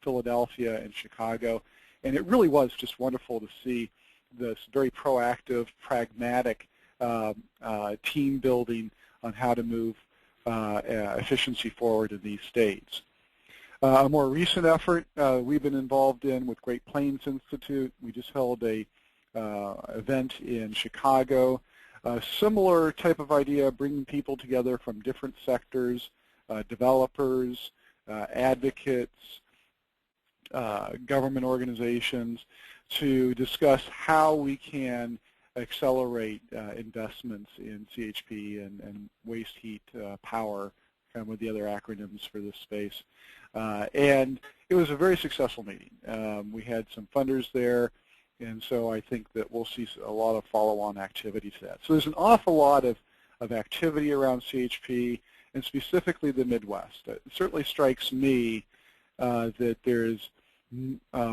Philadelphia and Chicago, and it really was just wonderful to see this very proactive, pragmatic team building on how to move efficiency forward in these states. A more recent effort we've been involved in with Great Plains Institute. We just held a event in Chicago. A similar type of idea, bringing people together from different sectors, developers, advocates, government organizations, to discuss how we can accelerate investments in CHP and waste heat power, kind of with the other acronyms for this space. And it was a very successful meeting. We had some funders there, and so I think that we'll see a lot of follow-on activity to that. So there's an awful lot of activity around CHP, and specifically the Midwest. It certainly strikes me that there's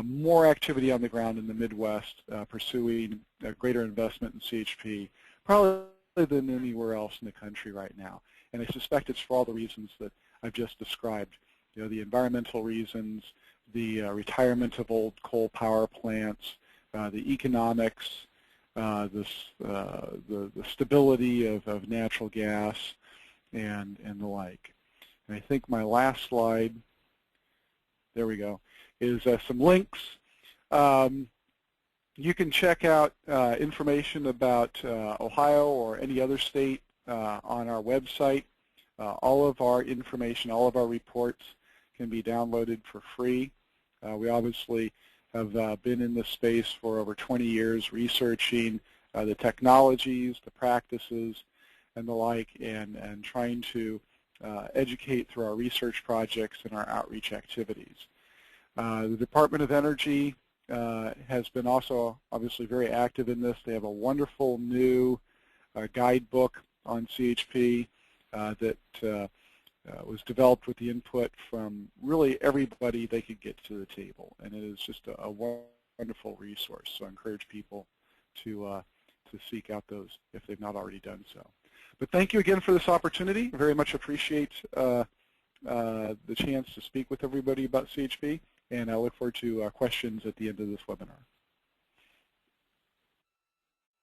more activity on the ground in the Midwest pursuing a greater investment in CHP, probably than anywhere else in the country right now. And I suspect it's for all the reasons that I've just described. You know, the environmental reasons, the retirement of old coal power plants, the economics, the stability of natural gas, and the like. And I think my last slide, there we go, is some links. You can check out information about Ohio or any other state on our website. All of our information, all of our reports can be downloaded for free. We obviously have been in this space for over 20 years researching the technologies, the practices, and the like, and trying to educate through our research projects and our outreach activities. The Department of Energy has been also obviously very active in this. They have a wonderful new guidebook on CHP that was developed with the input from really everybody they could get to the table, and it is just a wonderful resource. So I encourage people to seek out those if they've not already done so. But thank you again for this opportunity. I very much appreciate the chance to speak with everybody about CHP, and I look forward to questions at the end of this webinar.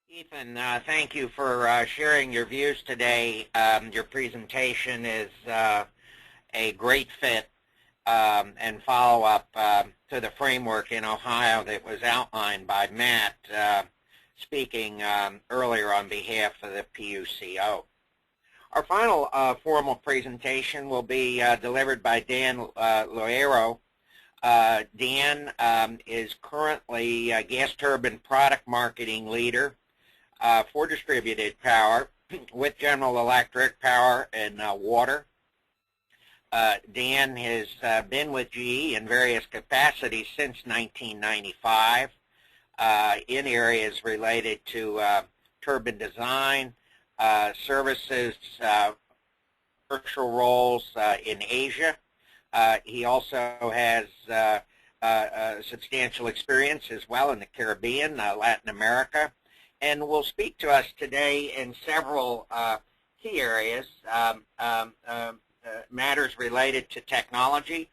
Ethan, thank you for sharing your views today. Your presentation is a great fit and follow-up to the framework in Ohio that was outlined by Matt speaking earlier on behalf of the PUCO. Our final formal presentation will be delivered by Dan Loero. Dan is currently a gas turbine product marketing leader for distributed power with General Electric Power and Water. Dan has been with GE in various capacities since 1995 in areas related to turbine design, services, commercial roles in Asia. He also has substantial experience as well in the Caribbean, Latin America, and will speak to us today in several key areas, matters related to technology,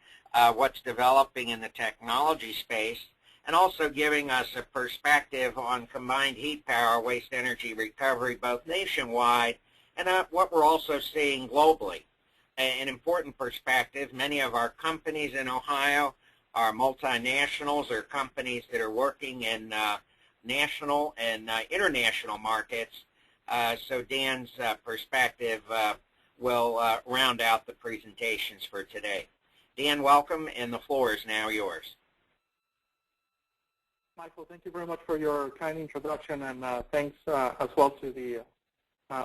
what's developing in the technology space, and also giving us a perspective on combined heat power, waste energy recovery, both nationwide and what we're also seeing globally. An important perspective, many of our companies in Ohio are multinationals or companies that are working in national and international markets. So Dan's perspective will round out the presentations for today. Dan, welcome, and the floor is now yours. Michael, thank you very much for your kind introduction, and thanks as well to the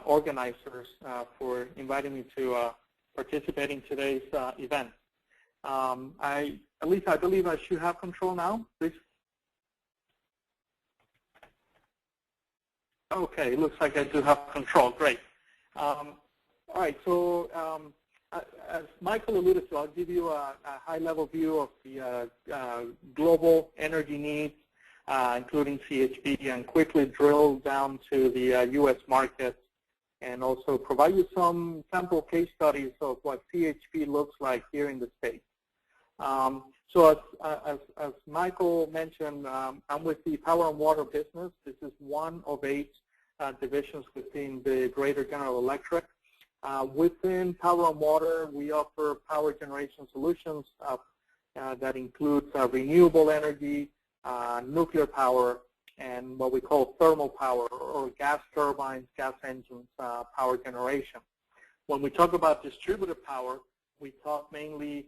organizers for inviting me to participate in today's event. At least I believe I should have control now, please. Okay, it looks like I do have control. Great. All right, so as Michael alluded to, I'll give you a high-level view of the global energy needs, including CHP, and quickly drill down to the U.S. market, and also provide you some sample case studies of what CHP looks like here in the States. So as Michael mentioned, I'm with the Power and Water business. This is one of 8 divisions within the Greater General Electric. Within Power and Water, we offer power generation solutions that includes renewable energy, nuclear power, and what we call thermal power, or gas turbines, gas engines, power generation. When we talk about distributed power, we talk mainly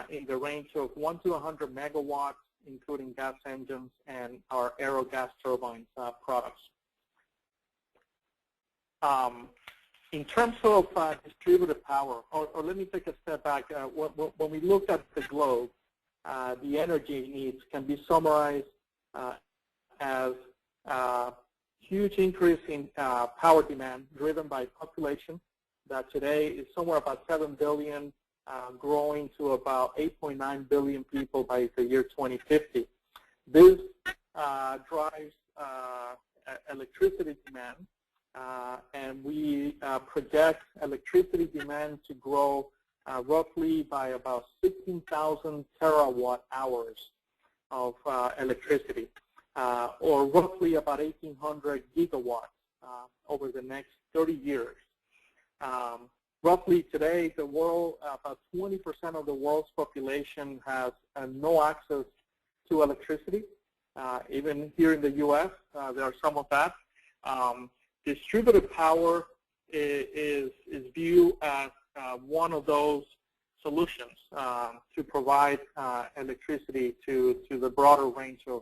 in the range of 1 to 100 megawatts, including gas engines and our aero gas turbines products. In terms of distributed power, or let me take a step back. When we look at the globe, the energy needs can be summarized as a huge increase in power demand driven by population that today is somewhere about 7 billion, growing to about 8.9 billion people by the year 2050. This drives electricity demand, and we project electricity demand to grow roughly by about 16,000 terawatt hours of electricity, or roughly about 1,800 gigawatts over the next 30 years. Roughly today, the world, about 20% of the world's population has no access to electricity. Even here in the U.S., there are some of that. Distributed power is viewed as one of those solutions to provide electricity to the broader range of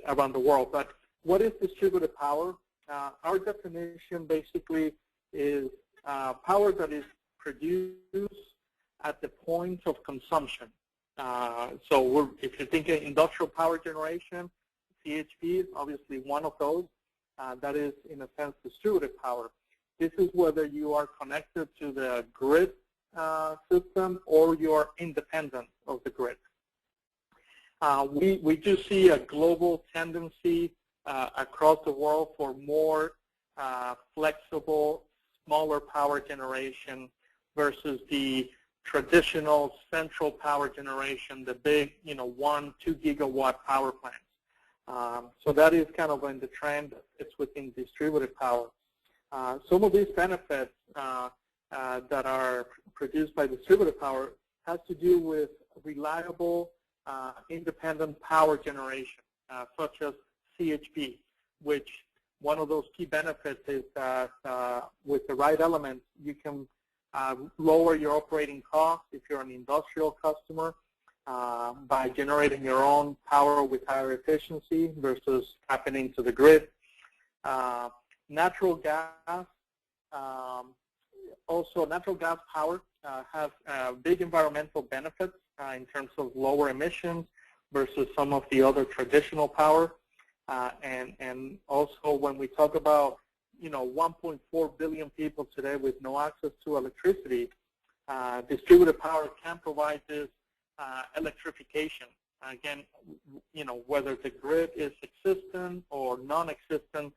around the world. But what is distributed power? Our definition basically is power that is produced at the point of consumption. So if you think of industrial power generation, CHP is obviously one of those. That is, in a sense, distributed power. This is whether you are connected to the grid system or you are independent of the grid. We do see a global tendency across the world for more flexible, smaller power generation versus the traditional central power generation, the big, 1-2 gigawatt power plants. So that is kind of in the trend. It's within distributed power. Some of these benefits that are produced by distributed power has to do with reliable, independent power generation, such as CHP, which one of those key benefits is that with the right elements, you can lower your operating costs if you're an industrial customer by generating your own power with higher efficiency versus tapping into the grid. Natural gas Also, natural gas power has big environmental benefits in terms of lower emissions versus some of the other traditional power. And also, when we talk about 1.4 billion people today with no access to electricity, distributed power can provide this electrification. Again, whether the grid is existent or non-existent,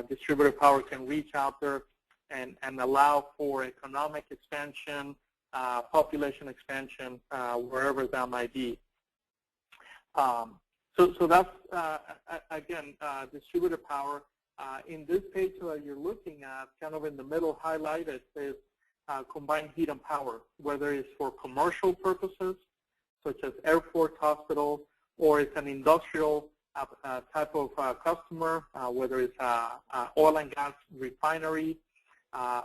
distributed power can reach out there and allow for economic expansion, population expansion, wherever that might be. So that's, again, distributed power. In this page that you're looking at, kind of in the middle highlighted, is combined heat and power, whether it's for commercial purposes, such as airports, hospitals, or it's an industrial type of customer, whether it's oil and gas refinery,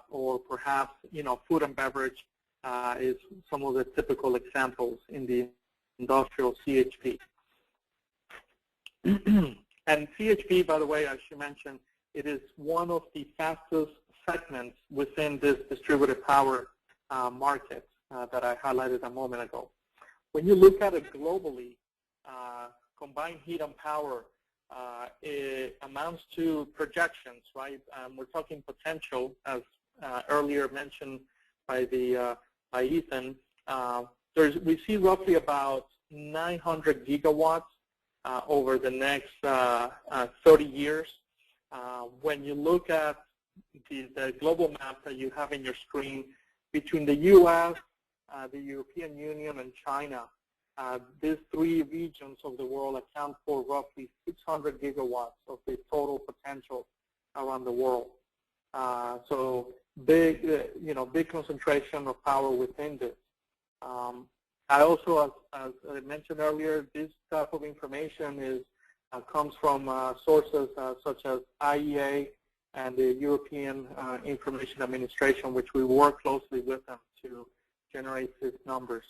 or perhaps, food and beverage is some of the typical examples in the industrial CHP. And CHP, by the way, I should mention, it is one of the fastest segments within this distributed power market that I highlighted a moment ago. When you look at it globally, combined heat and power, it amounts to projections, right? We're talking potential, as earlier mentioned by Ethan. We see roughly about 900 gigawatts over the next 30 years. When you look at the global map that you have in your screen, between the U.S., the European Union, and China, these three regions of the world account for roughly 600 gigawatts of the total potential around the world. So big, big concentration of power within this. I also, as I mentioned earlier, this type of information comes from sources such as IEA and the European Information Administration, which we work closely with them to generate these numbers.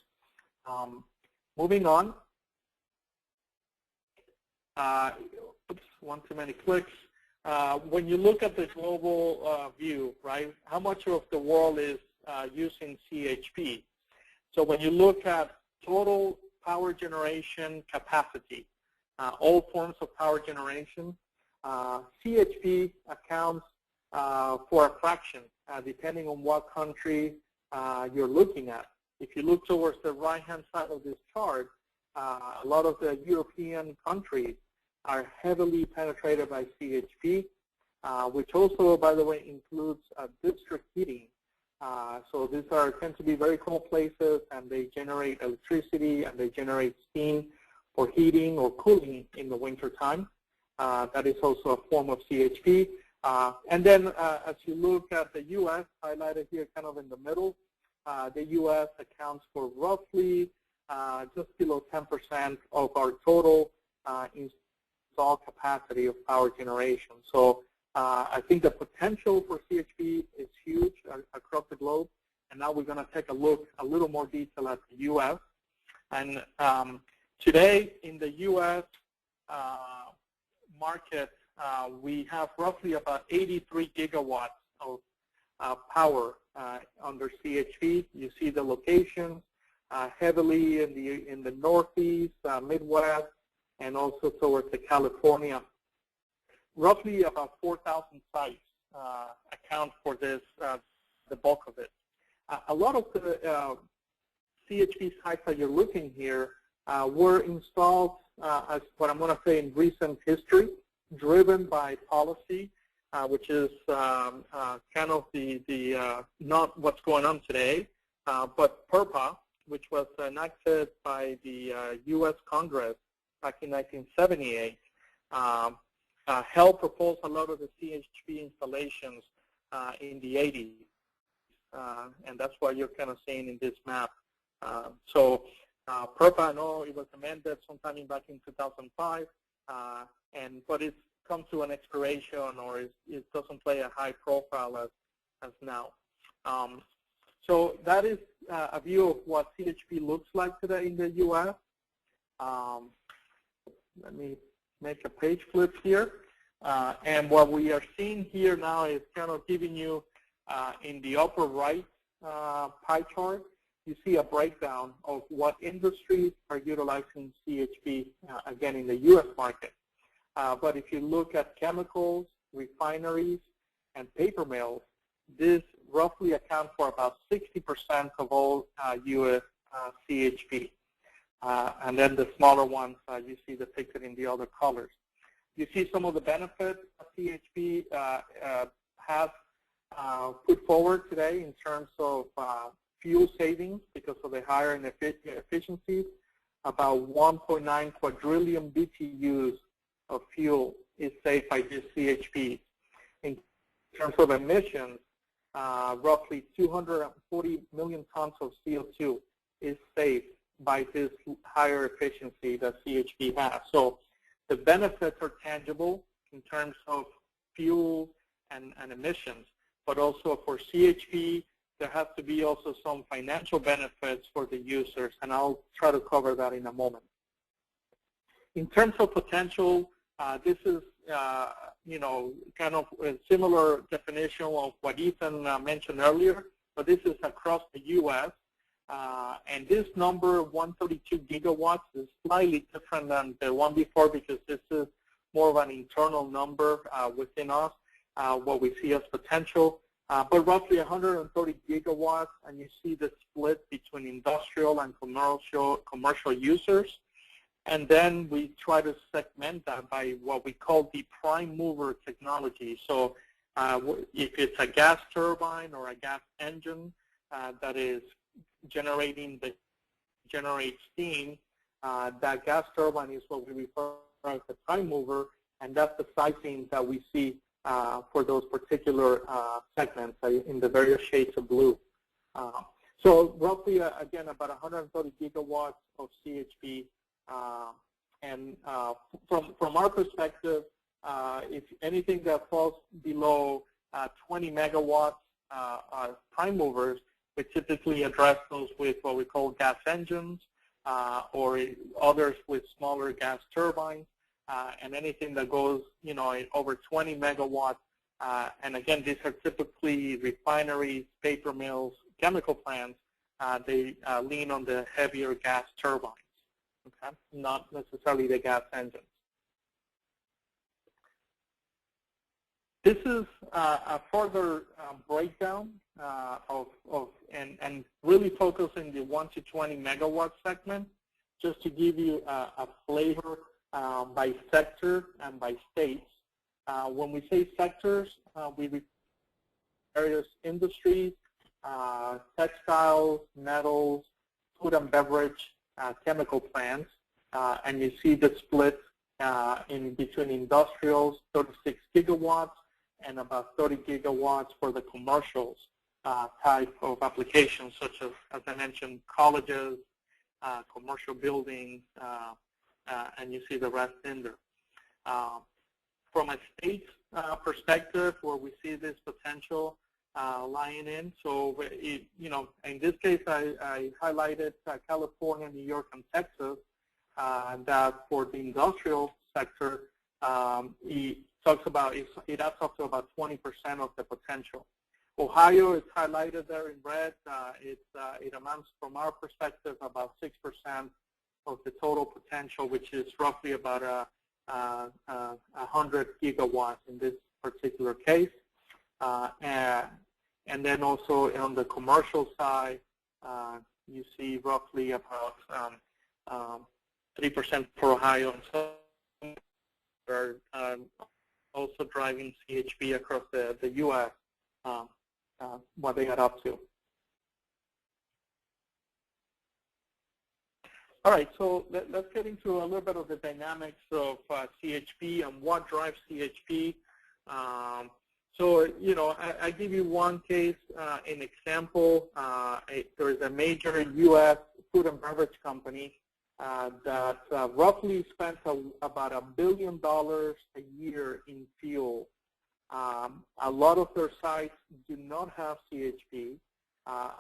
Moving on. Oops, one too many clicks. When you look at the global view, right, how much of the world is using CHP? So when you look at total power generation capacity, all forms of power generation, CHP accounts for a fraction, depending on what country you're looking at. If you look towards the right-hand side of this chart, a lot of the European countries are heavily penetrated by CHP, which also, by the way, includes district heating. So these tend to be very cold places, and they generate electricity and they generate steam for heating or cooling in the winter time. That is also a form of CHP. And then as you look at the U.S., highlighted here kind of in the middle, the U.S. accounts for roughly just below 10% of our total installed capacity of power generation. So I think the potential for CHP is huge across the globe. And now we're going to take a look a little more detail at the U.S. And today in the U.S. market, we have roughly about 83 gigawatts of power under CHP. You see the locations heavily in the Northeast, Midwest, and also towards the California. Roughly about 4,000 sites account for this, the bulk of it. A lot of the CHP sites that you're looking here were installed, as what I'm going to say, in recent history, driven by policy, which is kind of the not what's going on today, but PURPA, which was enacted by the U.S. Congress back in 1978, helped propose a lot of the CHP installations in the 80s, and that's what you're kind of seeing in this map. So PURPA, I know it was amended sometime back in 2005, but it's come to an expiration, or it doesn't play a high profile as now. So that is a view of what CHP looks like today in the U.S. Let me make a page flip here. And what we are seeing here now is kind of giving you In the upper right pie chart, you see a breakdown of what industries are utilizing CHP, again, in the U.S. market. But if you look at chemicals, refineries, and paper mills, this roughly accounts for about 60% of all U.S. CHP. And then the smaller ones you see depicted in the other colors. You see some of the benefits CHP has put forward today in terms of fuel savings because of the higher efficiencies. About 1.9 quadrillion BTUs of fuel is saved by this CHP. In terms of emissions, roughly 240 million tons of CO2 is saved by this higher efficiency that CHP has. So the benefits are tangible in terms of fuel and emissions, but also for CHP, there has to be also some financial benefits for the users, and I'll try to cover that in a moment. In terms of potential, this is, kind of a similar definition of what Ethan mentioned earlier, but this is across the U.S. And this number, 132 gigawatts, is slightly different than the one before because this is more of an internal number within us, what we see as potential. But roughly 130 gigawatts, and you see the split between industrial and commercial users. And then we try to segment that by what we call the prime mover technology. So if it's a gas turbine or a gas engine that is generates steam, that gas turbine is what we refer as the prime mover, and that's the sizing that we see for those particular segments in the various shades of blue. So roughly, again, about 130 gigawatts of CHP. And from our perspective, if anything that falls below 20 megawatts are prime movers, we typically address those with what we call gas engines or others with smaller gas turbines. And anything that goes, over 20 megawatts, and again, these are typically refineries, paper mills, chemical plants. They lean on the heavier gas turbines, okay? Not necessarily the gas engines. This is a further breakdown and really focusing the 1 to 20 megawatt segment, just to give you a flavor by sector and by states. When we say sectors, we refer to various industries, textiles, metals, food and beverage, chemical plants, and you see the split in between industrials, 36 gigawatts, and about 30 gigawatts for the commercials type of applications, such as I mentioned, colleges, commercial buildings, and you see the rest in there. From a state perspective, where we see this potential lying in, so in this case, I highlighted California, New York, and Texas. That for the industrial sector, it adds up to about 20% of the potential. Ohio is highlighted there in red. It amounts, from our perspective, about 6% of the total potential, which is roughly about 100 gigawatts in this particular case. And then also on the commercial side, you see roughly about 3% for Ohio, and so are also driving CHP across the U.S. What they got up to. All right, so let's get into a little bit of the dynamics of CHP and what drives CHP. So, I give you one case, an example. There is a major U.S. food and beverage company that roughly spends about $1 billion a year in fuel. A lot of their sites do not have CHP.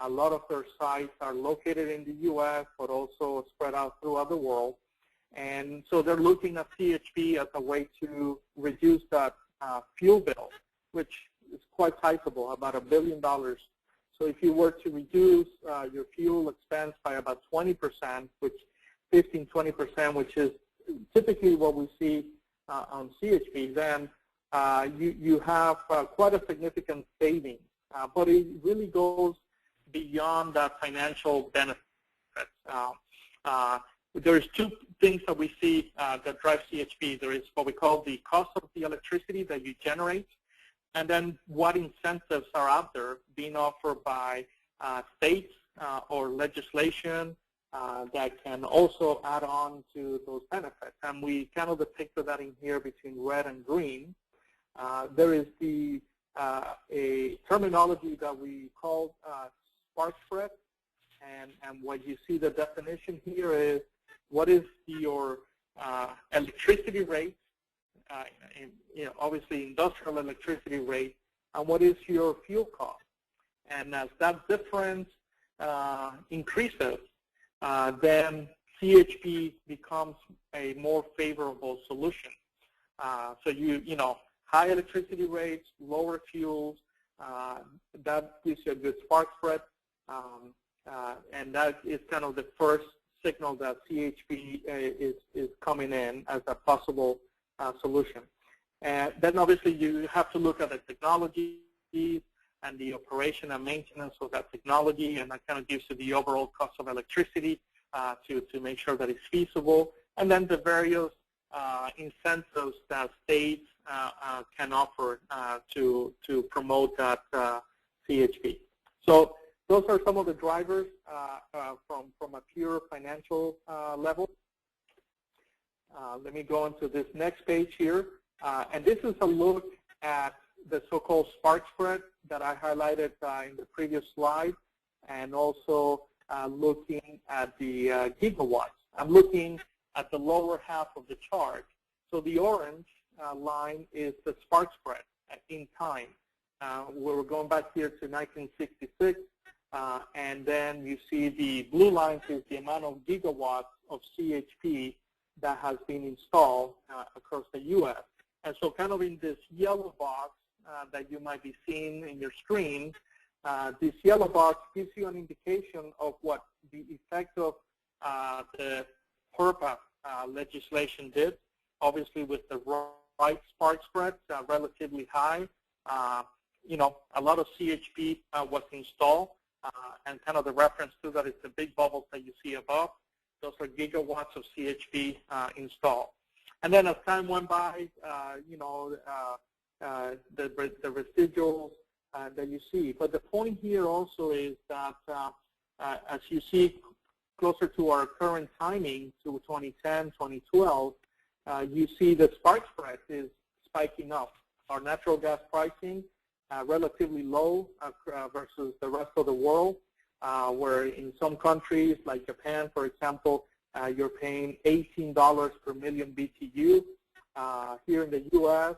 A lot of their sites are located in the U.S., but also spread out throughout the world. And so they're looking at CHP as a way to reduce that fuel bill, which quite sizable, about $1 billion. So if you were to reduce your fuel expense by about 20%, which 15-20%, which is typically what we see on CHP, then you have quite a significant saving. But it really goes beyond that financial benefit. There's two things that we see that drive CHP. There is what we call the cost of the electricity that you generate, and then what incentives are out there being offered by states or legislation that can also add on to those benefits. And we kind of depicted that in here between red and green. There is a terminology that we call spark spread, and what you see the definition here is what is your electricity rate, obviously industrial electricity rate, and what is your fuel cost. And as that difference increases, then CHP becomes a more favorable solution. So high electricity rates, lower fuels, that gives you a good spark spread, and that is kind of the first signal that CHP is coming in as a possible solution. And then obviously you have to look at the technology and the operation and maintenance of that technology, and that kind of gives you the overall cost of electricity to make sure that it's feasible, and then the various incentives that states can offer to promote that CHP. So those are some of the drivers from a pure financial level. Let me go into this next page here. And this is a look at the so-called spark spread that I highlighted in the previous slide, and also looking at the gigawatts. I'm looking at the lower half of the chart. So the orange line is the spark spread in time. We're going back here to 1966, and then you see the blue line is the amount of gigawatts of CHP that has been installed across the U.S. And so kind of in this yellow box that you might be seeing in your screen, this yellow box gives you an indication of what the effect of the PURPA legislation did. Obviously with the right spark spread, relatively high, a lot of CHP was installed, and kind of the reference to that is the big bubbles that you see above. Those are gigawatts of CHP installed. And then as time went by, the residuals that you see. But the point here also is that as you see closer to our current timing, to 2010, 2012, you see the spark spread is spiking up. Our natural gas pricing relatively low versus the rest of the world, where in some countries like Japan, for example, you're paying $18 per million BTU. Here in the U.S.,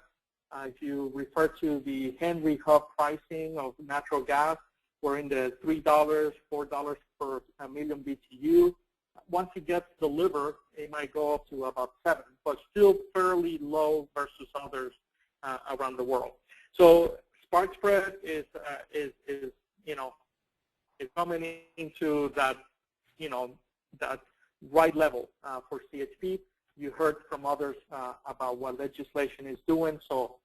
if you refer to the Henry Hub pricing of natural gas, we're in the $3, $4 per million BTU. Once it gets delivered, it might go up to about $7, but still fairly low versus others around the world. So spark spread is coming into that, that right level for CHP. You heard from others about what legislation is doing, so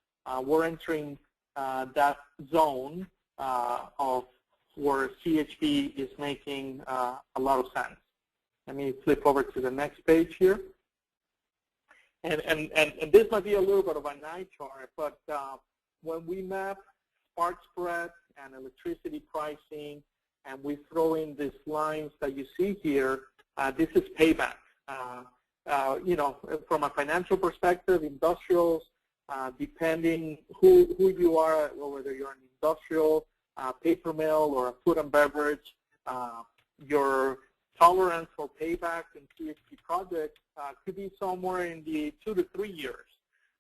we're entering that zone of where CHP is making a lot of sense. Let me flip over to the next page here. And this might be a little bit of an eye chart, but when we map spark spread and electricity pricing, and we throw in these lines that you see here, this is payback. From a financial perspective, industrials, depending who you are, whether you're an industrial, paper mill, or a food and beverage, your tolerance for payback in CHP projects could be somewhere in the 2 to 3 years.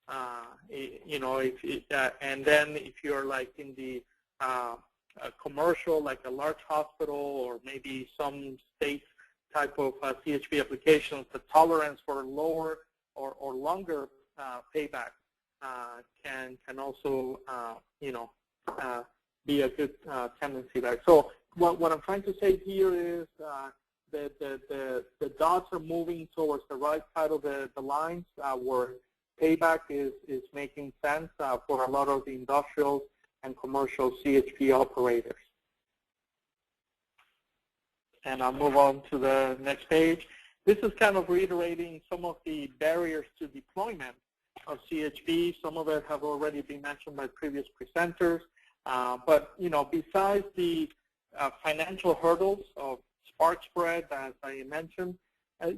And then if you're like in the commercial, like a large hospital or maybe some state type of CHP applications, the tolerance for lower or longer payback can also be a good tendency there. So what I'm trying to say here is the dots are moving towards the right side of the lines where payback is making sense for a lot of the industrial and commercial CHP operators. And I'll move on to the next page. This is kind of reiterating some of the barriers to deployment of CHP. Some of it have already been mentioned by previous presenters. But, you know, besides the financial hurdles of spark spread, as I mentioned,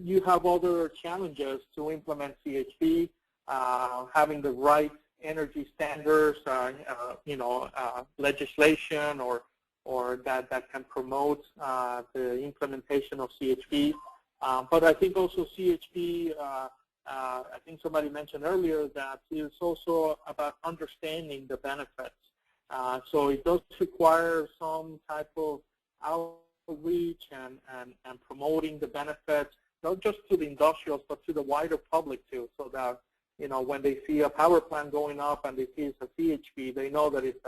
you have other challenges to implement CHP, having the right energy standards, you know, legislation or that can promote the implementation of CHP. But I think also CHP, I think somebody mentioned earlier that it's also about understanding the benefits. So it does require some type of outreach and promoting the benefits, not just to the industrials, but to the wider public too, so that, you know, when they see a power plant going up and they see it's a CHP, they know that it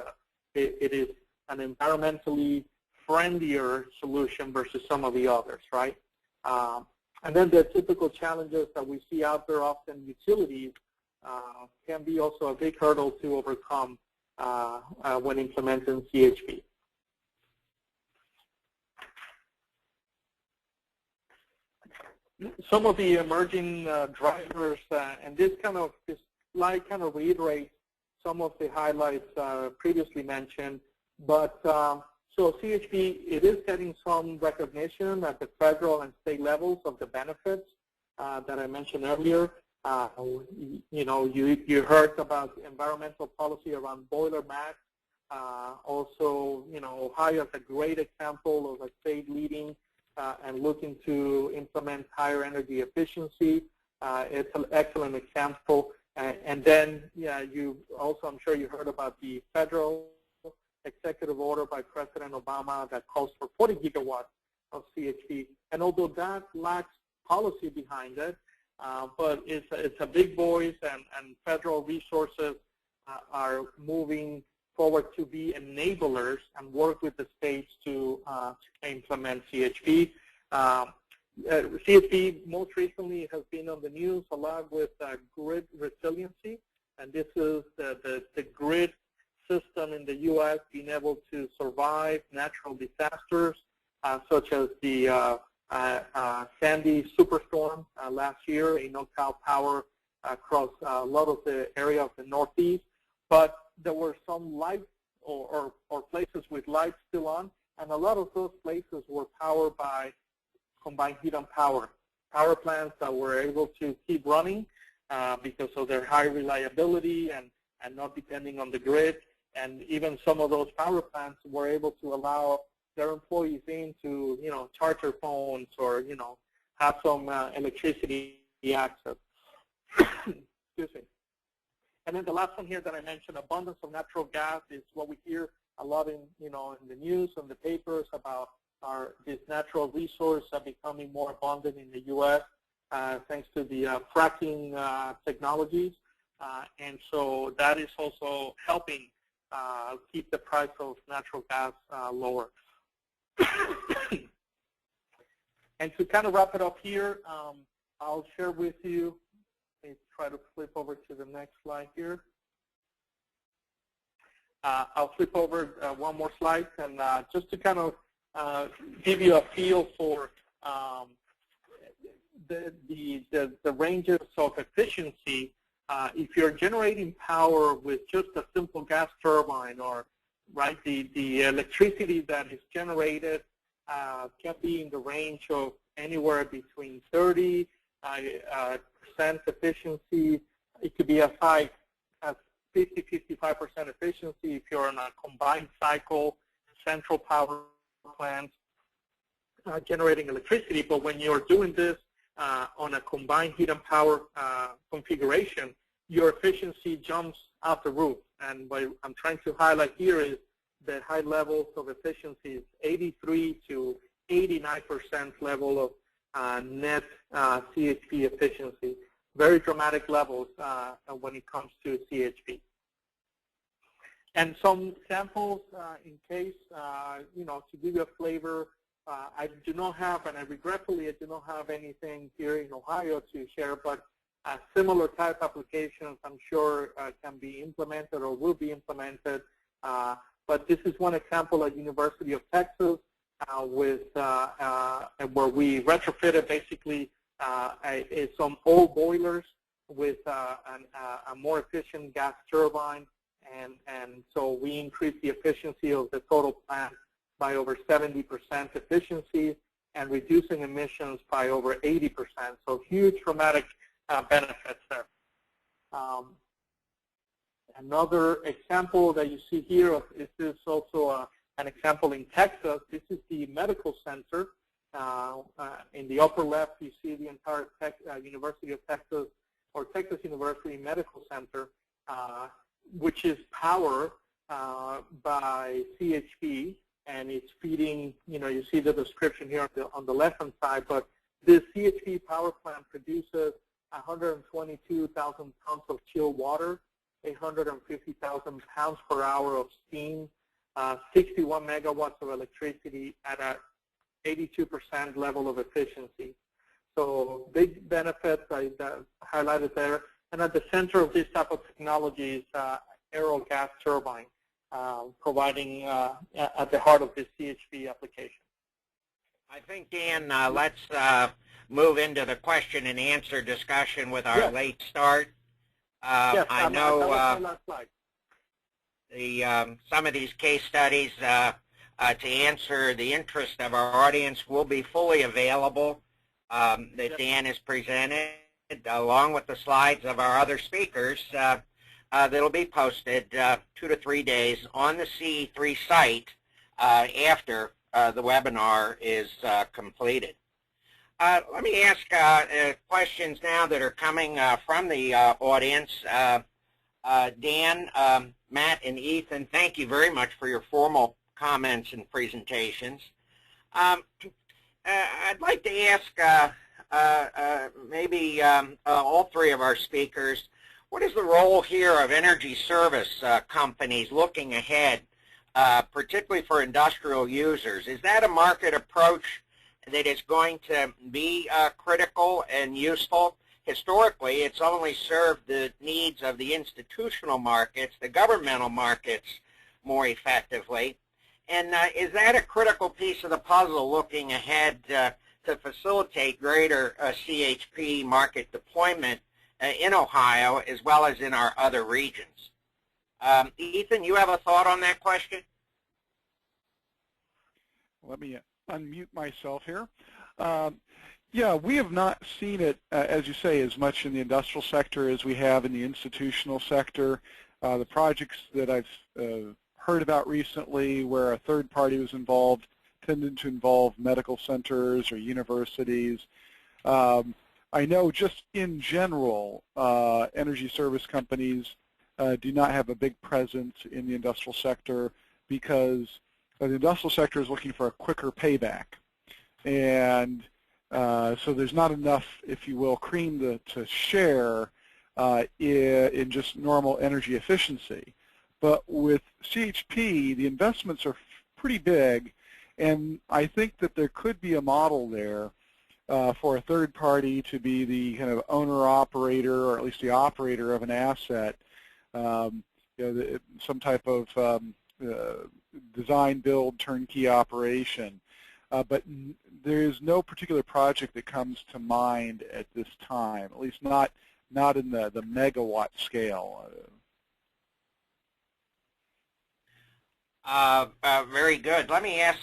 is an environmentally friendlier solution versus some of the others, right? And then the typical challenges that we see out there, often utilities, can be also a big hurdle to overcome when implementing CHP. Some of the emerging drivers, and this slide kind of reiterates some of the highlights previously mentioned, but so CHP, it is getting some recognition at the federal and state levels of the benefits that I mentioned earlier. You know, you heard about environmental policy around boiler MACT. Also, you know, Ohio is a great example of a state leading and looking to implement higher energy efficiency. It's an excellent example. And then, yeah, you also, I'm sure you heard about the federal executive order by President Obama that calls for 40 gigawatts of CHP. And although that lacks policy behind it, but it's a big voice, and federal resources are moving forward to be enablers and work with the states to implement CHP. CHP most recently has been on the news a lot with grid resiliency, and this is the grid system in the U.S. being able to survive natural disasters such as the Sandy superstorm last year. It knocked out power across a lot of the area of the Northeast, but there were some lights or places with lights still on, and a lot of those places were powered by combined heat and power plants that were able to keep running because of their high reliability and not depending on the grid. And even some of those power plants were able to allow their employees in to, you know, charge their phones or, you know, have some electricity access. Excuse me. And then the last one here that I mentioned, abundance of natural gas, is what we hear a lot in, you know, in the news and the papers about this natural resource becoming more abundant in the U.S. Thanks to the fracking technologies. And so that is also helping keep the price of natural gas lower. And to kind of wrap it up here, I'll share with you, let me try to flip over to the next slide here. I'll flip over one more slide, and just to kind of give you a feel for the ranges of efficiency. If you're generating power with just a simple gas turbine, or right, the electricity that is generated can be in the range of anywhere between 30% efficiency. It could be as high as 50-55% efficiency if you're on a combined cycle central power plant generating electricity. But when you're doing this on a combined heat and power configuration, your efficiency jumps out the roof. And what I'm trying to highlight here is the high levels of efficiency, 83 to 89% level of net CHP efficiency. Very dramatic levels when it comes to CHP. And some samples in case, to give you a flavor, I do not have, and regretfully I do not have anything here in Ohio to share, but similar type applications I'm sure can be implemented or will be implemented. But this is one example at University of Texas with where we retrofitted basically some old boilers with a more efficient gas turbine, and so we increased the efficiency of the total plant by over 70% efficiency and reducing emissions by over 80%. So huge dramatic benefits there. Another example that you see here is also an example in Texas. This is the medical center. In the upper left, you see the entire University of Texas or Texas University Medical Center, which is powered by CHP, and it's feeding, you see the description here on the left-hand side, but this CHP power plant produces 122,000 tons of chilled water, 850,000 pounds per hour of steam, 61 megawatts of electricity at an 82% level of efficiency. So big benefits I highlighted there. And at the center of this type of technology is aero gas turbine, providing at the heart of this CHP application. I think, Dan, let's move into the question and answer discussion with our late start. Yes, I know last slide. Some of these case studies to answer the interest of our audience will be fully available that Dan has presented, along with the slides of our other speakers that'll be posted 2 to 3 days on the CE3 site after the webinar is completed. Let me ask questions now that are coming from the audience. Dan, Matt, and Ethan, thank you very much for your formal comments and presentations. I'd like to ask maybe all three of our speakers, what is the role here of energy service companies looking ahead, particularly for industrial users? Is that a market approach that is going to be critical and useful? Historically, it's only served the needs of the institutional markets, the governmental markets, more effectively. And is that a critical piece of the puzzle looking ahead to facilitate greater CHP market deployment in Ohio as well as in our other regions? Ethan, you have a thought on that question? Let me unmute myself here. Yeah, we have not seen it, as you say, as much in the industrial sector as we have in the institutional sector. The projects that I've heard about recently where a third party was involved tended to involve medical centers or universities. I know just in general, energy service companies do not have a big presence in the industrial sector because the industrial sector is looking for a quicker payback. And so there's not enough, if you will, cream to share in just normal energy efficiency. But with CHP, the investments are pretty big, and I think that there could be a model there for a third party to be the kind of owner-operator, or at least the operator of an asset, some type of design, build, turnkey operation. But there is no particular project that comes to mind at this time, at least not in the megawatt scale. Very good. Let me ask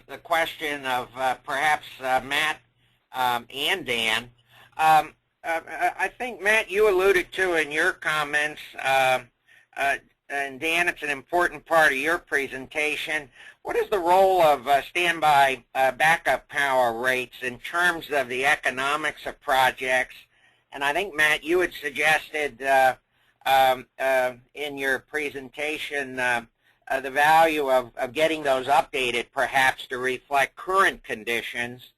the question of perhaps Matt and Dan. I think, Matt, you alluded to in your comments, and Dan, it's an important part of your presentation. What is the role of standby backup power rates in terms of the economics of projects? And I think, Matt, you had suggested in your presentation the value of getting those updated perhaps to reflect current conditions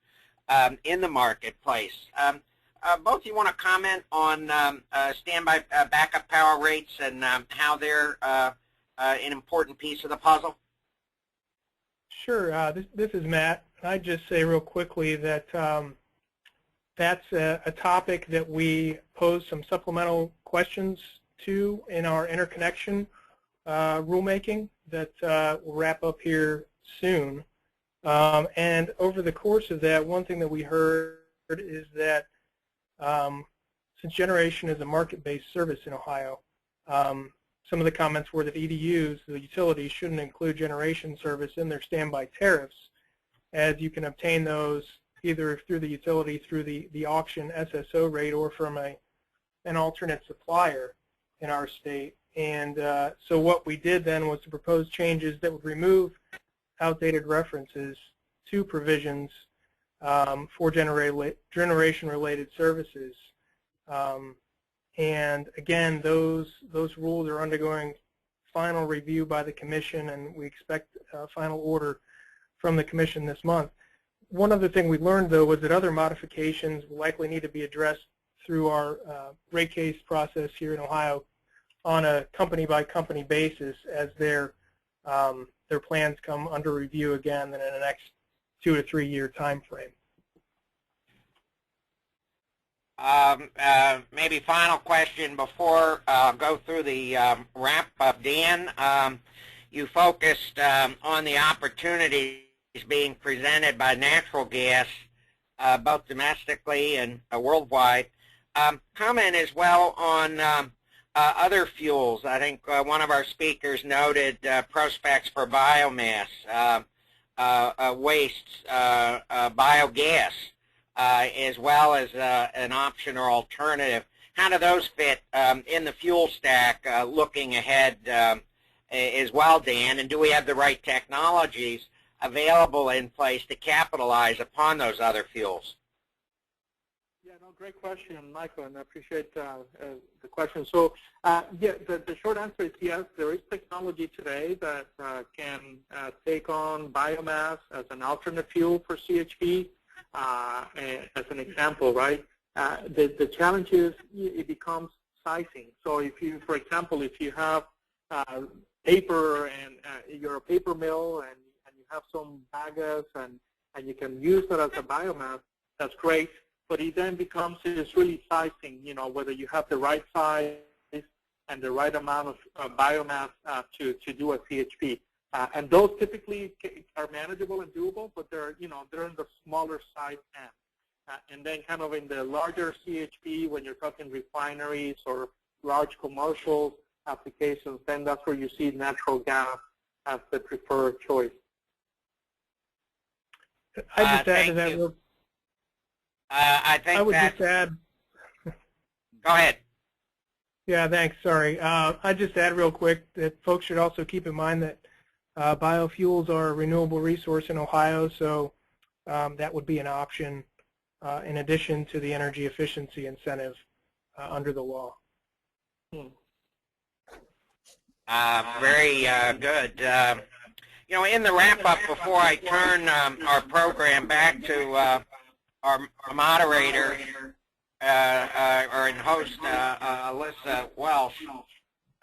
in the marketplace. Both of you want to comment on standby backup power rates and how they're an important piece of the puzzle? Sure. This is Matt. I'd just say real quickly that that's a topic that we posed some supplemental questions to in our interconnection rulemaking that will wrap up here soon. And over the course of that, one thing that we heard is that since generation is a market-based service in Ohio, some of the comments were that EDUs, the utilities, shouldn't include generation service in their standby tariffs, as you can obtain those either through the utility, through the auction SSO rate, or from an alternate supplier in our state. And so what we did then was to propose changes that would remove outdated references to provisions for generation-related services. And again, those rules are undergoing final review by the Commission, and we expect a final order from the Commission this month. One other thing we learned, though, was that other modifications will likely need to be addressed through our rate case process here in Ohio on a company-by-company basis as their plans come under review again in the next 2 to 3 year time frame. Maybe final question before go through the wrap-up. Dan, you focused on the opportunities being presented by natural gas, both domestically and worldwide. Comment as well on other fuels. I think one of our speakers noted prospects for biomass, wastes, biogas, as well as an option or alternative. How do those fit in the fuel stack looking ahead as well, Dan? And do we have the right technologies available in place to capitalize upon those other fuels? Yeah, no, great question, Michael, and I appreciate the question. So, yeah, the short answer is yes, there is technology today that can take on biomass as an alternate fuel for CHP. As an example, right? The challenge is it becomes sizing. So if you, for example, if you have paper and you're a paper mill and you have some bagasse and you can use that as a biomass, that's great. But it then becomes, it's really sizing, you know, whether you have the right size and the right amount of biomass to do a CHP. And those typically are manageable and doable, but they're, you know, they're in the smaller size end. And then kind of in the larger CHP, when you're talking refineries or large commercial applications, then that's where you see natural gas as the preferred choice. I just add to that. I think I would just add. Go ahead. Yeah, thanks. Sorry. I just add real quick that folks should also keep in mind that biofuels are a renewable resource in Ohio, so that would be an option in addition to the energy efficiency incentive under the law. Very good. You know, in the wrap-up, before I turn our program back to our moderator or host, Alyssa Welsh,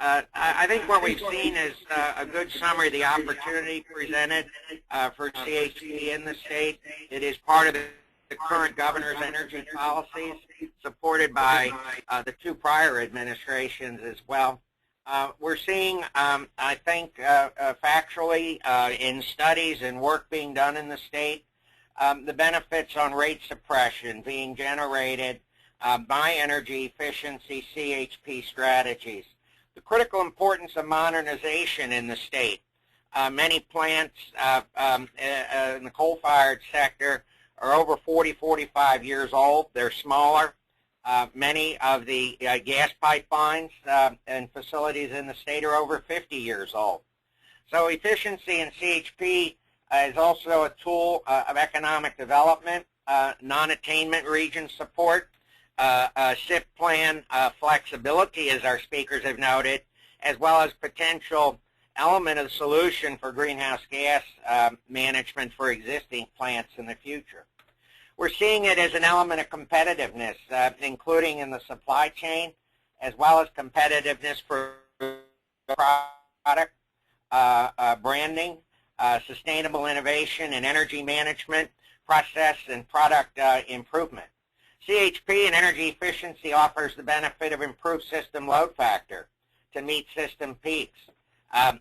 I think what we've seen is a good summary of the opportunity presented for CHP in the state. It is part of the current governor's energy policies, supported by the 2 prior administrations as well. We're seeing, I think, factually in studies and work being done in the state, the benefits on rate suppression being generated by energy efficiency CHP strategies. The critical importance of modernization in the state. Many plants in the coal-fired sector are over 40, 45 years old. They're smaller. Many of the gas pipelines and facilities in the state are over 50 years old. So efficiency in CHP is also a tool of economic development, non-attainment region support, SIP plan flexibility, as our speakers have noted, as well as potential element of the solution for greenhouse gas management for existing plants in the future. We're seeing it as an element of competitiveness, including in the supply chain, as well as competitiveness for product. branding, sustainable innovation and energy management, process and product improvement. CHP and energy efficiency offers the benefit of improved system load factor to meet system peaks.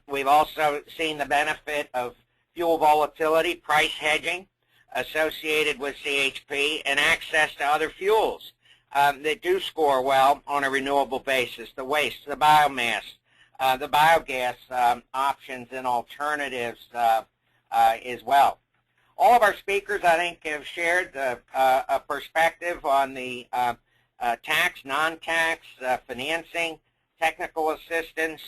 We've also seen the benefit of fuel volatility, price hedging associated with CHP, and access to other fuels that do score well on a renewable basis, the waste, the biomass, the biogas options and alternatives as well. All of our speakers, I think, have shared a perspective on the tax, non-tax, financing, technical assistance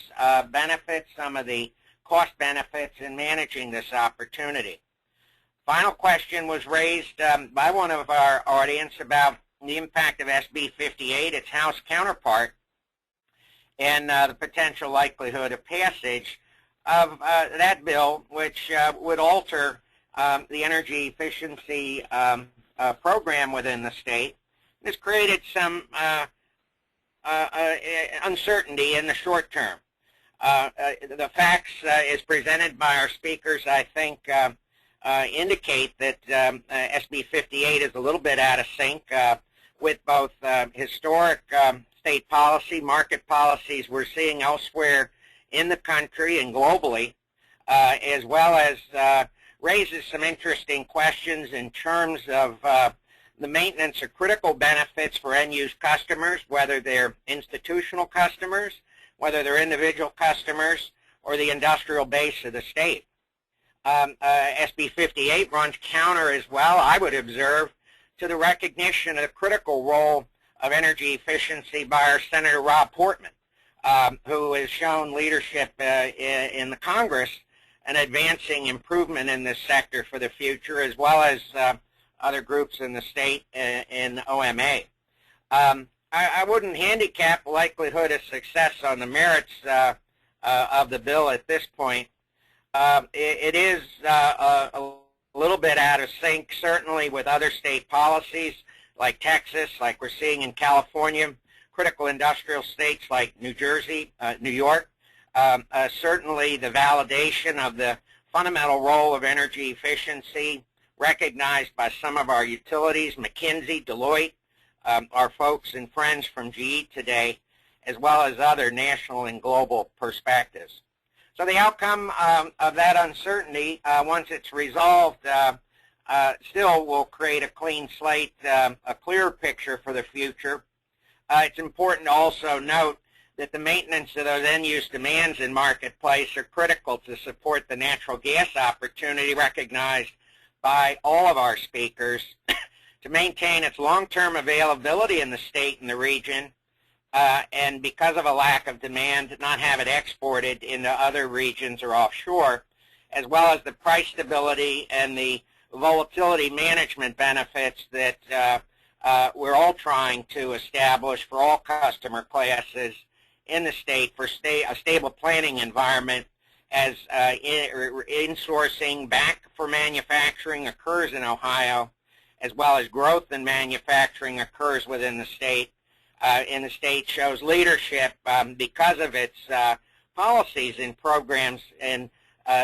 benefits, some of the cost benefits in managing this opportunity. Final question was raised by one of our audience about the impact of SB 58, its House counterpart, and the potential likelihood of passage of that bill, which would alter the energy efficiency program within the state. This created some uncertainty in the short term. The facts as presented by our speakers, I think, indicate that SB 58 is a little bit out of sync with both historic state policy, market policies we're seeing elsewhere in the country and globally, as well as raises some interesting questions in terms of the maintenance of critical benefits for end-use customers, whether they're institutional customers, whether they're individual customers, or the industrial base of the state. SB 58 runs counter as well, I would observe, to the recognition of the critical role of energy efficiency by our Senator Rob Portman, who has shown leadership in the Congress and advancing improvement in this sector for the future, as well as other groups in the state and OMA. I wouldn't handicap the likelihood of success on the merits of the bill at this point. It is a little bit out of sync, certainly with other state policies like Texas, like we're seeing in California, critical industrial states like New Jersey, New York. Certainly the validation of the fundamental role of energy efficiency recognized by some of our utilities, McKinsey, Deloitte, our folks and friends from GE today, as well as other national and global perspectives. So the outcome of that uncertainty, once it's resolved, still will create a clean slate, a clearer picture for the future. It's important to also note that the maintenance of those end-use demands in marketplace are critical to support the natural gas opportunity recognized by all of our speakers to maintain its long-term availability in the state and the region, and because of a lack of demand, not have it exported into other regions or offshore, as well as the price stability and the volatility management benefits that we're all trying to establish for all customer classes in the state for a stable planning environment as insourcing back for manufacturing occurs in Ohio, as well as growth in manufacturing occurs within the state. And the state shows leadership because of its policies and programs and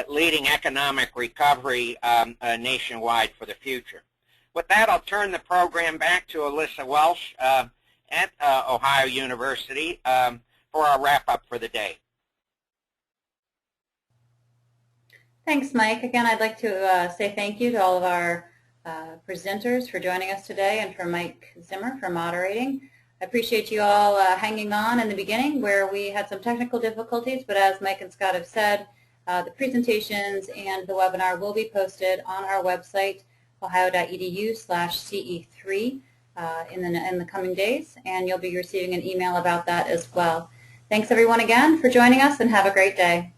leading economic recovery nationwide for the future. With that, I'll turn the program back to Alyssa Welsh at Ohio University for our wrap-up for the day. Thanks, Mike. Again, I'd like to say thank you to all of our presenters for joining us today and for Mike Zimmer for moderating. I appreciate you all hanging on in the beginning where we had some technical difficulties, but as Mike and Scott have said, the presentations and the webinar will be posted on our website, ohio.edu/CE3 in the coming days, and you'll be receiving an email about that as well. Thanks everyone again for joining us, and have a great day.